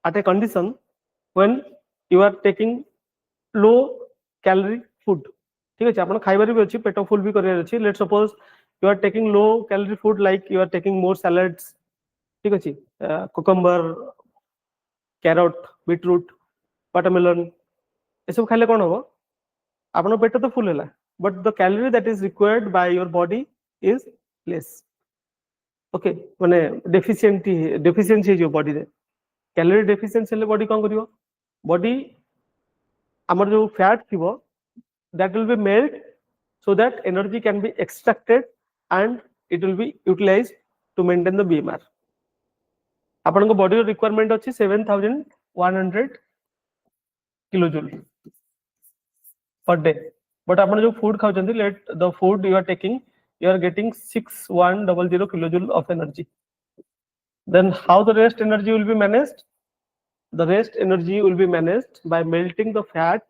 at a condition when you are taking low calorie food. ठीक अछि, आपण खाइबार भी अछि, पेट full भी करियर अछि. Let's suppose you are taking low calorie food, like you are taking more salads, ठीक अछि, cucumber, carrot, beetroot, watermelon, ए सब खाइले कोन होबो, आपन पेट तो फुल हैला, but the calorie that is required by your body is less. Okay, माने deficiency जो बॉडी रे, कैलोरी डेफिशिएंसी ले बॉडी कोन करियो, बॉडी हमर जो फैट थिबो that will be melt so that energy can be extracted and it will be utilized to maintain the BMR. आपन को बॉडी रिक्वायरमेंट अछि 7100 किलोजूल पर डे, बट आपन जो फूड खाउछंती, let the food you are taking, you are getting 6100 kilojoule of energy. Then how the rest energy will be managed? The rest energy will be managed by melting the fat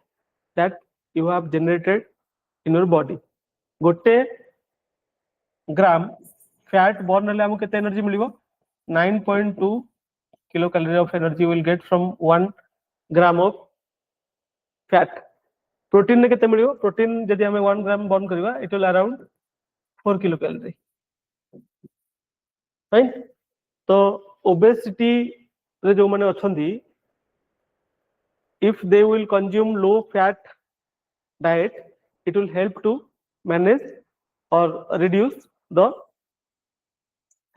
that you have generated in your body. गोटे ग्राम fat burn हेले हमको केते energy मिलिबो, 9.2 kilo calorie of energy will get from 1 gram of fat. Protein ने केते मिलिबो, protein यदि हमें 1 ग्राम बर्न करबा, it will around 4 kilo calorie, right? तो ओबेसिटी रे जो माने अछंती, if they will consume low fat diet, it will help to manage or reduce the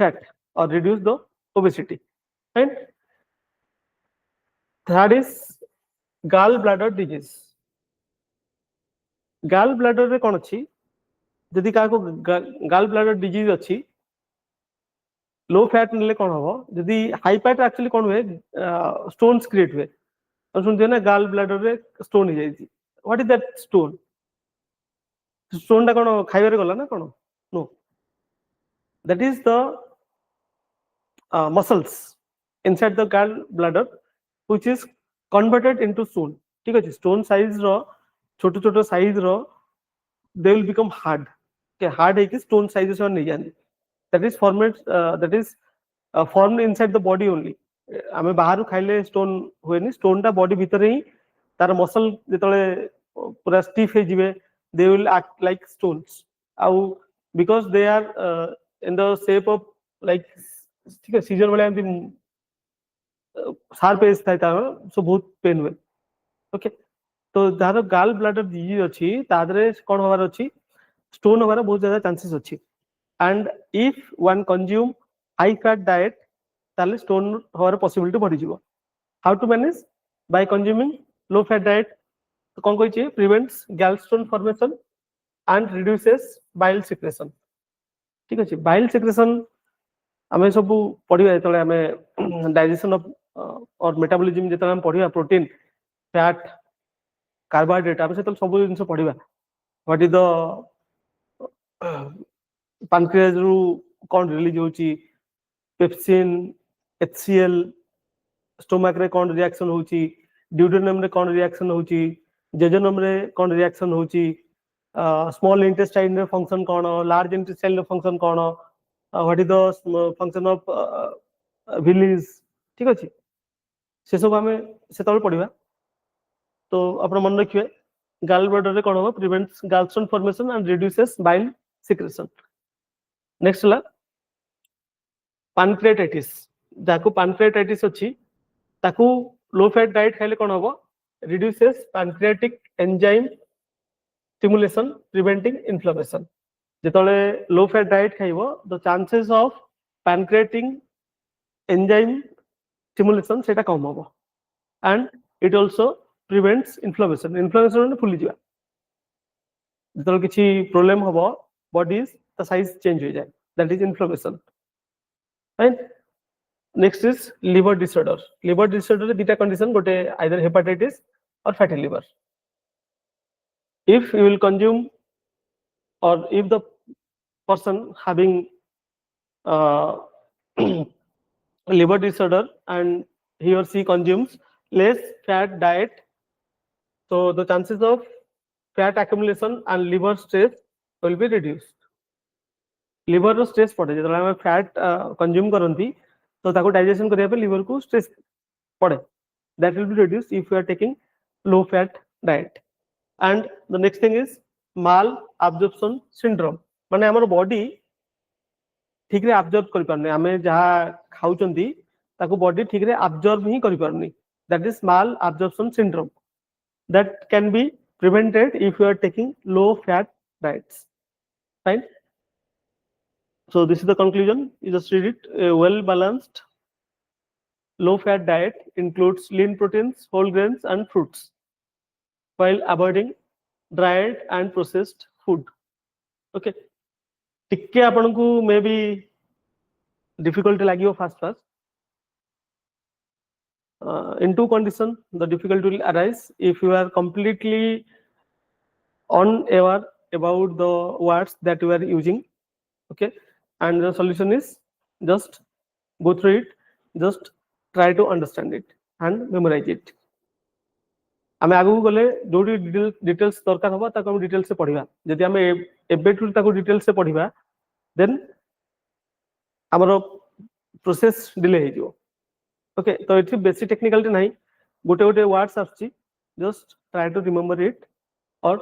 fat or reduce the obesity, right? Third is gallbladder disease. Gallbladder रे कोन अछि, यदि का को gallbladder disease अछि, लो फैट नेले कोन होबो, यदि हाई फैट एक्चुअली कोन हुए, स्टोन्स क्रिएट हुए, और सुनते ना गाल ब्लैडर रे स्टोन हो जाई. What is that stone? Stone टा कोन खाइबारे गला ना कोन? No, that is the muscles inside the gall bladder which is converted into stone. ठीक है, stone size रो छोटे छोटे size row they will become hard. Okay, hard है कि stone sizes और नहीं जाने. That is formed formed inside the body only. आमे बाहर खाइले stone हुए नहीं, stone टा body भीतर ही तार muscle जितने पूरा stiff है जिवे they will act like stones. आउ because they are in the shape of like ठीक है scissor वाले हम शार्प एज था तार सो बहुत पेन हुए. ओके, तो जार गाल ब्लाडर डिजीज अछि तादरे कोन होवार अछि स्टोन होवार बहुत ज्यादा चांसेस अछि. And if one consume high fat diet ताले स्टोन होवार पॉसिबिलिटी बढ़ी जिवो. How to manage? By consuming low fat diet. तो कोन कहै छी prevents gallstone formation and reduces bile secretion. ठीक अछि, बाइल सिक्रेशन आमे सब पढिबा जेतले आमे डाइजेशन ऑफ और मेटाबॉलिज्म जेतले हम पढिबा प्रोटीन फैट कार्बोहाइड्रेट आमे सेतले सब जिंस पढिबा व्हाट इज द पैनक्रियाज रु कोन रिलीज होची पेप्सिन एचसीएल स्टोमक रे कोन रिएक्शन होची ड्यूडेनम रे कोन रिएक्शन होची जेजोनम रे कोन रिएक्शन होची स्मॉल इंटेस्टाइन रे फंक्शन कोन लार्ज इंटेस्टाइन रे फंक्शन कोन what is the function of villi. ठीक अछि, से सब आमे सेतले पढिबा. तो अपन मन रखिए गाल ब्लैडर रे कोन हो prevents gallstone formation and reduces bile secretion. Next ला पैनक्रियाटाइटिस. जाको पैनक्रियाटाइटिस अछि ताकू लो फैट डाइट खाइले कोन होबो reduces pancreatic enzyme stimulation preventing inflammation. जेतले लो फैट डाइट खाइबो the chances of pancreatic enzyme stimulation सेटा कम होबो. And it also prevents inflammation. Inflammation माने फुली जिवा जेतले किछि प्रॉब्लम होबो बॉडी द साइज चेंज हो जाय, that is inflammation. Right. Next is liver disorder. Liver disorder रे दुटा कंडीशन गोटे आइदर हेपाटाइटिस और fatty liver. if you will consume or if the person having liver disorder and he or she consumes less fat diet, so the chances of fat accumulation and liver stress will be reduced. liver रो stress पड़े जेतला हम fat consume करंती तो ताको digestion करिया पे liver को stress पड़े, that will be reduced if you are taking low fat diet. And the next thing is mal absorption syndrome. माने हमर बॉडी ठीक रे अब्जॉर्ब करि पारने, हमें जहा खाउचंती ताको बॉडी ठीक रे अब्जॉर्ब ही करि पारनी. That is mal absorption syndrome. That can be prevented if you are taking low fat diets. Right? So this is the conclusion. You just read it. A well balanced low fat diet includes lean proteins, whole grains and fruits, while avoiding dried and processed food. Okay, टिके आपन को may be difficulty लागियो fast in two condition the difficulty will arise if you are completely unaware about the words that you are using. Okay, and the solution is just go through it, just try to understand it and memorize it. आमे आगु गले जोडी details दरकार होबा ताको हम details से पढिबा. जदि आमे एबेटू ताको डिटेल्स से पढिबा देन हमरो प्रोसेस डिले हे जो. ओके, तो इट बेसिक टेक्निकलिटी नाही, गोटे गोटे वर्ड्स आछि, just try to remember it और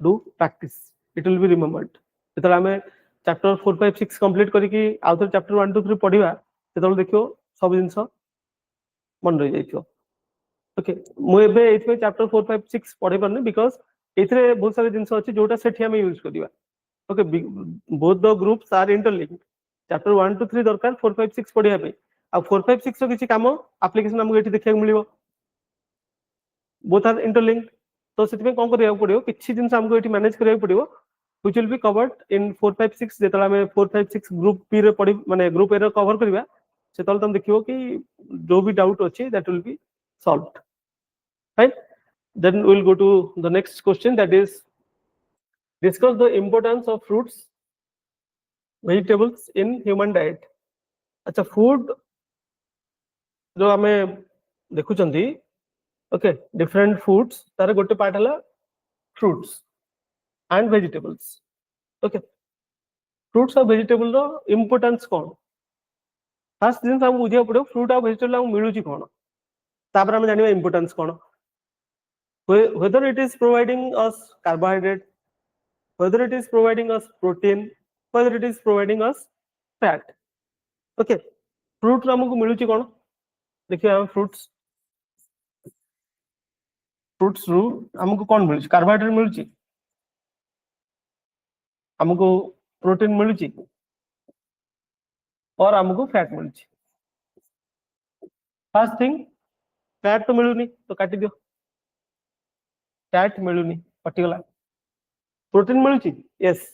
do practice, it will be remembered. जेतला आमे चैप्टर 4 5 6 कंप्लीट करी कि आउथर चैप्टर 1 2 3 पढिबा तेतल देखियो सब जिंस मन रहि जाइछो. ओके, मु एबे एथि चैप्टर 4 5 6 पढि परने बिकॉज़ एथरे बहुत सारे जिंस अछि जोटा सेठी हम यूज करिबा. Okay, both the groups are interlinked. Chapter 1 2 3 दरकार 4 5 6 पढिया पे आ 4 5 6 रो किछि काम एप्लीकेशन हमको एठी देखिया मिलिबो. Both are interlinked. तो सेति में कोन करिया पडियो किछि जिंस हमको एठी मैनेज करिया पडियो which will be covered in 4 5 6. जेतला में 4 5 6 ग्रुप पी रे पढि माने ग्रुप ए रे कवर करिबा सेतल तुम देखियो कि जो भी डाउट अछि that will be solved. Right? Then we will go to the next question, that is discuss the importance of fruits, vegetables in human diet. अच्छा, फूड जो हमें देखुचंदी ओके डिफरेंट फूड्स तार गोटे पार्ट हला fruits and vegetables okay fruits और vegetable रो importance कोन first दिन हम बुझिया पड़ो फ्रूट और वेजिटेबल हम मिलुची कोन तापर हम जानिबा इंपोर्टेंस कोन whether it is providing us carbohydrate whether it is providing us protein whether it is providing us fat okay fruit हमको मिलुची कोन देखिए हम फ्रूट्स रु हमको कोन मिलुची कार्बोहाइड्रेट मिलुची हमको प्रोटीन मिलुची और हमको फैट मिलुची फर्स्ट थिंग फैट तो मिलुनी तो काटी दियो फैट मिलुनी पर्टिकुलर प्रोटीन मिलुची yes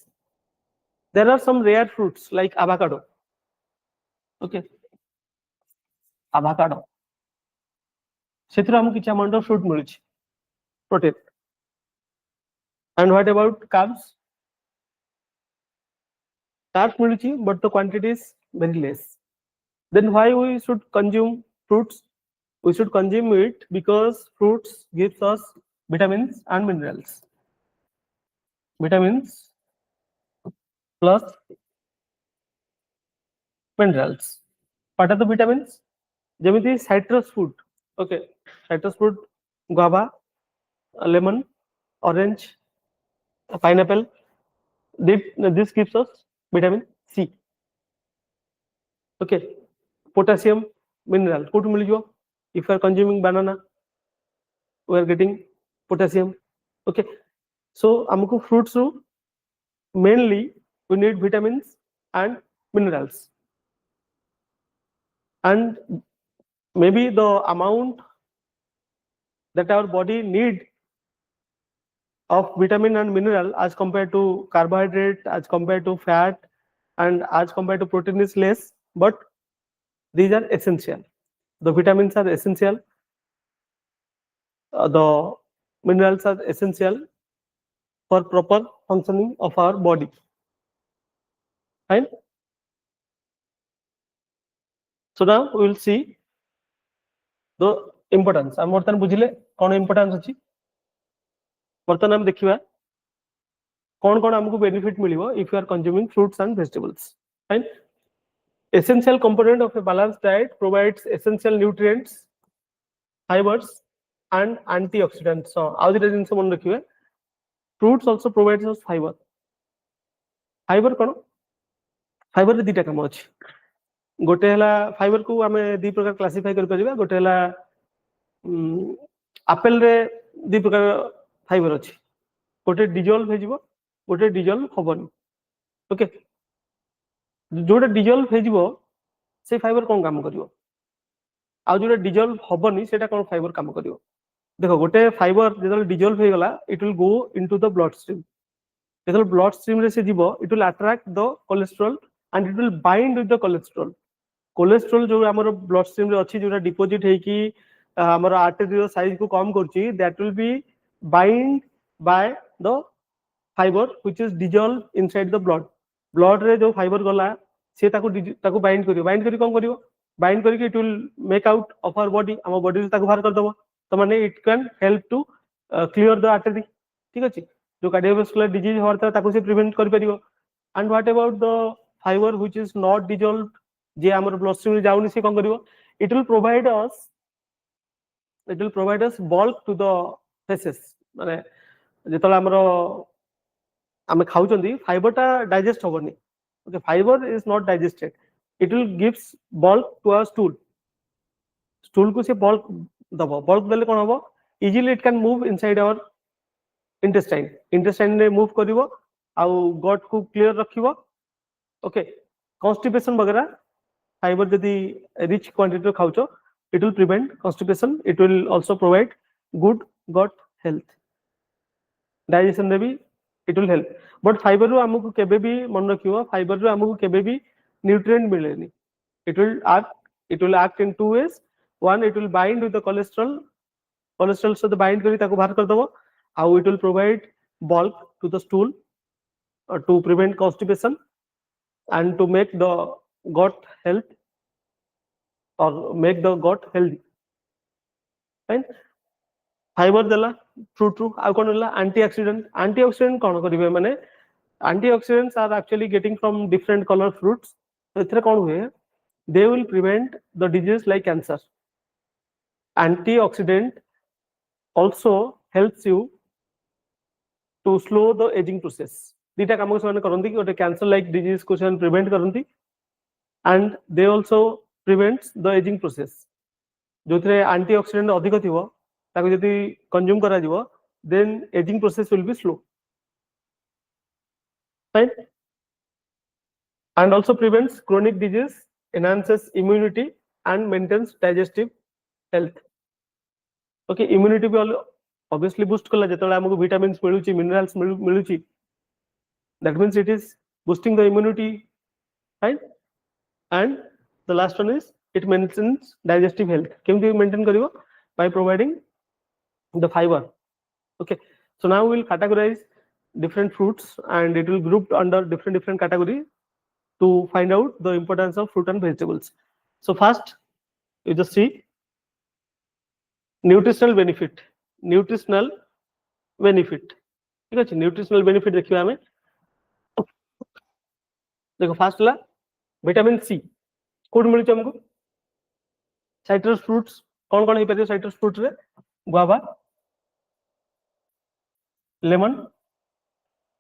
there are some rare fruits like avocado okay avocado सेथुर हमको किछ अमाउंट ऑफ फ्रूट मिलुची protein and what about carbs carbs मिलुची but the quantity is very less then why we should consume fruits we should consume it because fruits gives us vitamins and vitamins plus minerals what are the vitamins जेमिति citrus fruit okay citrus fruit guava lemon orange pineapple this gives us vitamin C okay potassium mineral कोट मिल जो if you are consuming banana we are getting potassium okay so हमको fruits ru mainly we need vitamins and minerals and maybe the amount that our body need of vitamin and mineral as compared to carbohydrate as compared to fat and as compared to protein is less but these are essential the vitamins are essential the minerals are essential for proper functioning of our body fine so now we will see the importance हम वर्तमान बुझिले कोन importance अछि वर्तमान हम देखिबा कोन हमको benefit मिलिबो if you are consuming fruits and vegetables fine essential component of a balanced diet provides essential nutrients fibers and antioxidants so आउ दिटा जिंस मन रखिबे fruits also provides us fiber कोन fibre रे दिटा काम अछि गोटे हला फाइबर को हमें दी प्रकार क्लासिफाई कर परिबा गोटे हला एप्पल रे दी प्रकार फाइबर अछि गोटे डिजोल्व हेजिबो गोटे डिजोल्व होबनी ओके जोटा डिजोल्व हेजिबो से फाइबर कोन काम करिवो आ जोटा डिजोल्व होबनी सेटा कोन फाइबर काम करिवो देखो गोटे फाइबर जेतल डिजोल्व हे गला it will go into the blood stream जेतल ब्लड स्ट्रीम रे से जीवो it will attract the cholesterol and it will bind with the cholesterol जो हमर ब्लड स्ट्रीम रे अछि जोटा डिपॉजिट हे कि हमर आर्टरी साइज को कम करछि that will be bind by the fibre which is dissolve inside the blood रे जो फाइबर गला से ताको बाइंड करी कोन करिवो बाइंड करी it will make out of our body हमर बॉडी ताको बाहर कर दबो तो माने it can help to clear the artery ठीक अछि जो कार्डियोवास्कुलर डिजीज होता ताको से प्रिवेंट कर परिवो and what about the fibre which is not dissolve जे हमर ब्लड स्ट्रीम रे जाउनी से कोन करिवो it will provide us bulk to the feces माने जेतला हमरो हमें खाउचंदी फाइबर ता डाइजेस्ट होबनी okay fiber is not digested it will gives bulk to our stool को से बल्क दबो बल्क देले कोन होबो easily it can move inside our intestine रे मूव करिवो आउ गट को क्लियर रखिवो ओके कॉन्स्टिपेशन वगैरह फाइबर यदि रिच क्वांटिटी खाउचो it will prevent constipation it will also provide good gut health digestion रे भी it will help but fiber रो हमको केबे भी मन रखियो फाइबर रो हमको केबे भी nutrient मिलेनी it will act in two ways one it will bind with the cholesterol से bind करी ताको बाहर कर दबो how it will provide bulk to the stool to prevent constipation and to make the gut health or make the gut healthy fine fiber देला fruit रू आ कोन होला एंटीऑक्सीडेंट कोन करिवे माने antioxidants are actually getting from different colour fruits एथरे कोन हुए they will prevent the disease like cancer. Antioxidant also helps you to slow the aging process. दीटा काम को ସେମାନେ କରନ୍ତି कि ଗୋଟେ cancer like disease को ସେମାନେ prevent କରନ୍ତି and they also prevents the aging process. जोथिरे antioxidant अधिक थिबो ताको जदि कंज्यूम करा जिवो then aging process will be slow. Right? And also prevents chronic disease, enhances immunity and maintains digestive health. Okay, immunity भी obviously boost kala जेतले हमको vitamins मिलुची minerals मिलुची that means it is boosting the immunity, right? And the last one is it maintains digestive health. केमति maintain करिवो by providing the fiber. Okay, so now we will categorize different fruits and it will grouped under different categories to find out the importance of fruit and vegetables. So first you just see nutritional benefit. ठीक है, nutritional benefit देखिए हमें देखो first ला vitamin C कोड मिलुछ हमको citrus fruits कौन कौन हो साइट्रस फ्रूट रे guava lemon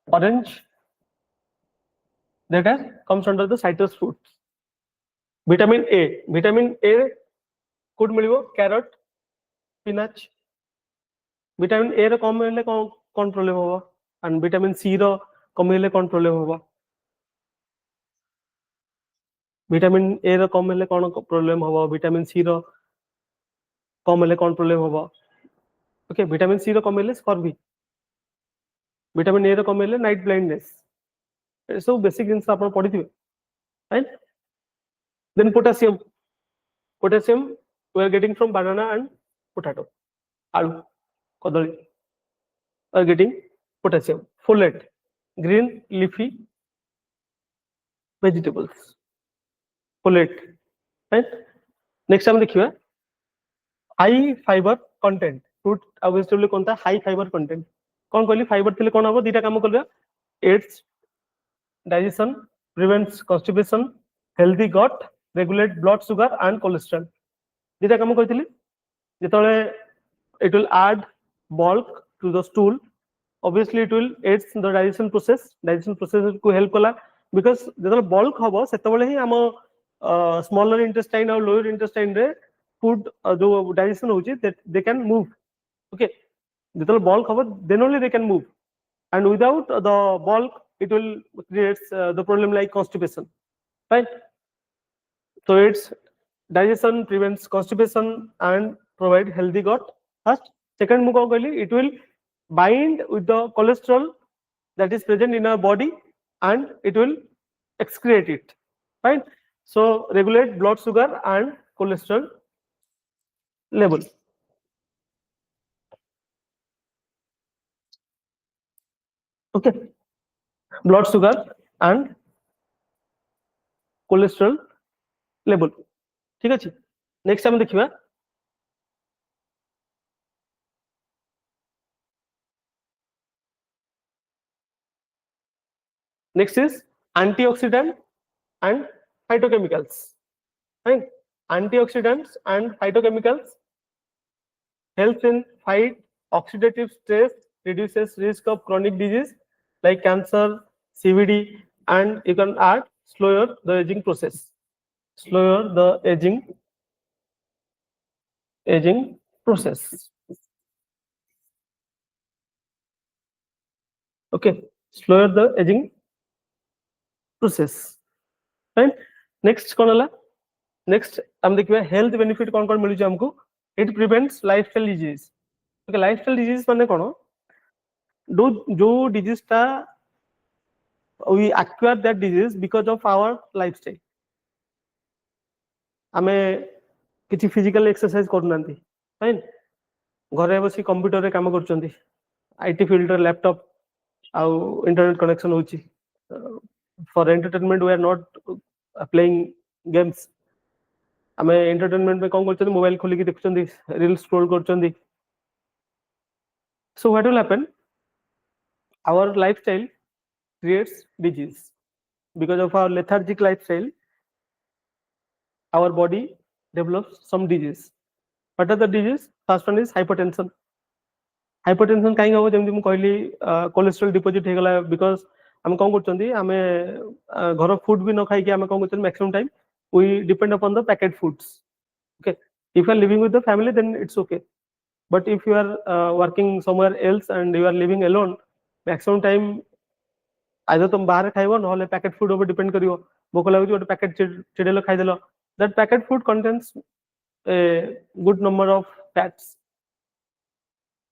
orange that comes under the citrus fruits. Vitamin A कोड मिलिबो कैरट स्पिनाच विटामिन ए रो कम हेले कोन प्रॉब्लम होबो एंड विटामिन सी रो कम हेले कोन प्रॉब्लम होबो विटामिन ए रो कम हेले कोन प्रॉब्लम होबो विटामिन सी रो कम हेले कोन प्रॉब्लम होबो ओके विटामिन सी रो कम हेले स्कर्वी विटामिन ए रो कम हेले नाइट ब्लाइंडनेस ए सब बेसिक जिंस आपण पढिथिबे right then potassium we are getting from banana and potato alu kodali are getting potassium folate green leafy vegetables folate right next हम देखिबा high fiber content fruit और vegetable कोनता high fiber content कोन कहली fibre थिले कोन हबो दीटा काम करबा aids digestion prevents constipation healthy gut regulate blood sugar and cholesterol दीटा काम कहतिली जेतले it will add bulk to the stool obviously it will aids the digestion process को help कला because जेतले bulk हबो सेतबेले ही हम smaller intestine और lower intestine रे food जो digestion होची they can move okay जेतले bulk हबो then only they can move and without the bulk it will creates the problem like constipation right so it's digestion prevents constipation and provide healthy gut first second mu कहली it will bind with the cholesterol that is present in our body and it will excrete it right so regulate blood sugar and cholesterol level okay blood sugar and cholesterol level ठीक अछि next हम देखिबा next is antioxidant and phytochemicals right antioxidants and phytochemicals helps in fight oxidative stress reduces risk of chronic disease like cancer cvd and you can add slower the aging process process okay slower the aging process right next कौन होला next हम देखिबा health benefit कौन कौन मिलुची हमको it prevents lifestyle disease okay lifestyle disease माने कोन जो disease ता we acquire that disease because of our lifestyle आमे किछि फिजिकल एक्सरसाइज करनांती राइट घरे बसी कंप्यूटर रे काम करचंती आईटी फील्ड रे लैपटॉप आ इंटरनेट कनेक्शन होची for entertainment we are not playing games आमे एंटरटेनमेंट में कौन करछन मोबाइल खोली के देखछन रील स्क्रॉल करछन so what will happen our lifestyle creates disease because of our lethargic lifestyle our body develops some disease what are the disease first one is hypertension hypertension कहीं हम जमी मुझे कहली कोलेस्ट्रॉल डिपोजिट हो गला because आम कौन कर घर फूड भी न खाई आम कौन कर maximum time we depend upon the packet foods okay if you are living with the family then it's okay but if you are working somewhere else and you are living alone maximum time either तुम बाहर खाइबो नहले packet food ऊपर depend करियो भोक लागुची गोटे packet चिड़ेलो खाइदेलो that packet food contains a good number of fats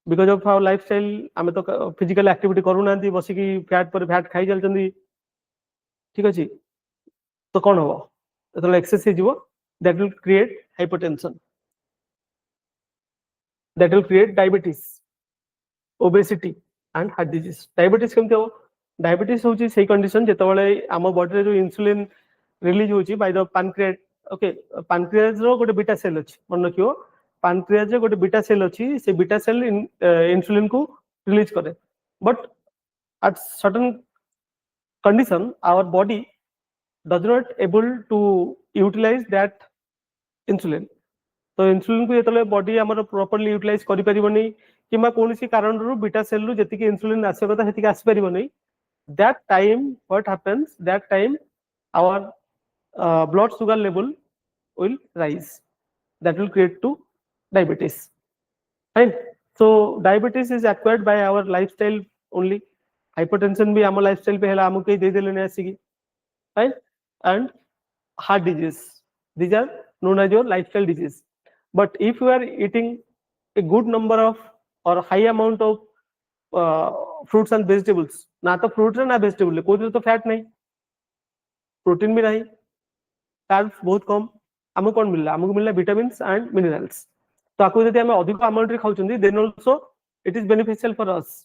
because of our lifestyle आमे तो physical activity करू नांती बसी की फैट पर फैट खाई चलचंदी ठीक अछि तो कोन हो तो एक्सेस हे जीवो that will create hypertension that will create diabetes obesity and heart disease diabetes केमते हो diabetes होची सेही कंडीशन जेतबळे आम बॉडी रे जो इंसुलिन रिलीज होची by the pancreas okay pancreas रो गोटे बीटा सेल अछि मन रखियो पैनक्रियास रे गोटे बीटा सेल अछि से बीटा सेल इंसुलिन को रिलीज करे but at certain condition our body does not able to utilize that insulin तो इंसुलिन को जेतले बॉडी हमर प्रॉपर्ली यूटिलाइज करि परिबोनी किमा कोनोसी कारण रु बीटा सेल रु जेतिके इंसुलिन आसे कथा हेतिके आसी परिबोनी that time what happens that time our blood sugar level will rise that will create to diabetes fine so diabetes is acquired by our lifestyle only hypertension भी आम लाइफस्टाइल पे हला हमके दे देले ने आसी fine and heart disease these are known as your lifestyle disease but if you are eating a good number of or high amount of fruits and vegetables ना तो फ्रूट ना वेजिटेबल कोई तो फैट नहीं प्रोटीन भी नहीं carbs बहुत कम हमको कौन मिलला हमको मिलला विटामिन्स एंड मिनरल्स तो आपको यदि हम अधिक अमाउंट रे खाउछंदी then also it is beneficial for us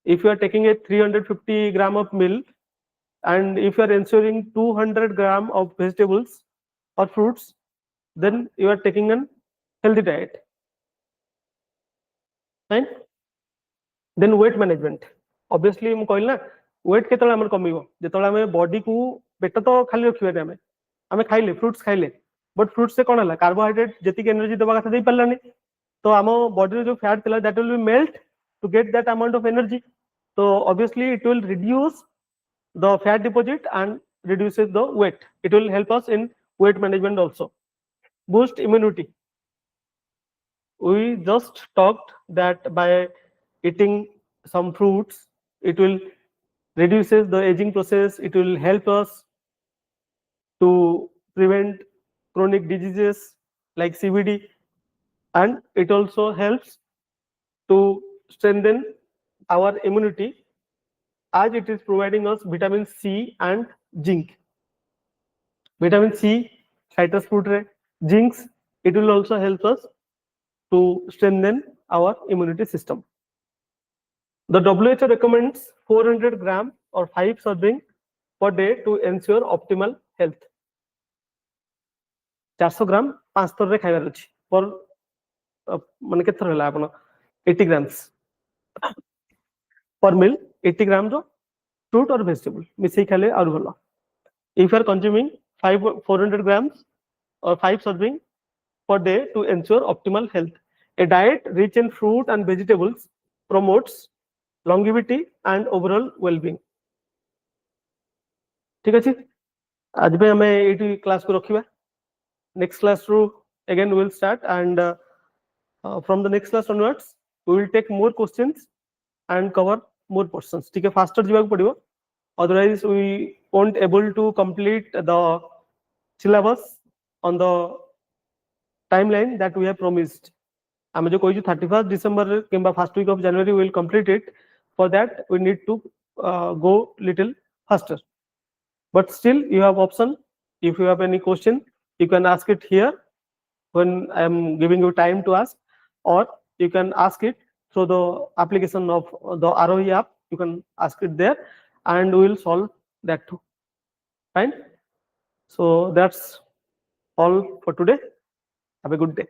if you are taking a 350 gram of meal and if you are ensuring 200 gram of vegetables or fruits then you are taking an healthy diet fine then weight management obviously हम कहल ना weight केतला हमर कमिवो जेतला हम body को पेट तो खाली रखिबे हमें हमें खाइले फ्रूट्स खाइले बट फ्रूट्स से कोन हला कार्बोहाइड्रेट जेतिक एनर्जी दबा कथा दे पल्लानी तो हम बॉडी रे जो फैट थिला that will be melt to get that amount of energy so obviously it will reduce the fat deposit and reduces the weight it will help us in weight management also boost immunity we just talked that by eating some fruits it will reduces the aging process it will help us to prevent chronic diseases like CVD and it also helps to strengthen our immunity as it is providing us vitamin C and zinc vitamin C citrus fruit re zinc it will also help us to strengthen our immunity system the WHO recommends 400 gram or 5 serving per day to ensure optimal health 400 ग्राम 5 थर रे खाइबार अछि पर माने केथर हला आपण 80 grams per meal 80 grams of fruit or vegetable मिसई खाले और भलो if you are consuming 400 grams or 5 serving per day to ensure optimal health a diet rich in fruit and vegetables promotes longevity and overall well-being ठीक अछि आज पे हमें eighty class को रखिबा next class ru again we will start and from the next class onwards we will take more questions and cover more portions ठीक है faster जीवा पड़िबो otherwise we won't able to complete the syllabus on the timeline that we have promised आमे जो कोइ 31st December किंबा first week of January we will complete it for that we need to go little faster but still you have option if you have any question you can ask it here when I am giving you time to ask or you can ask it through the application of the aarohan app you can ask it there and we will solve that too fine so that's all for today. Have a good day.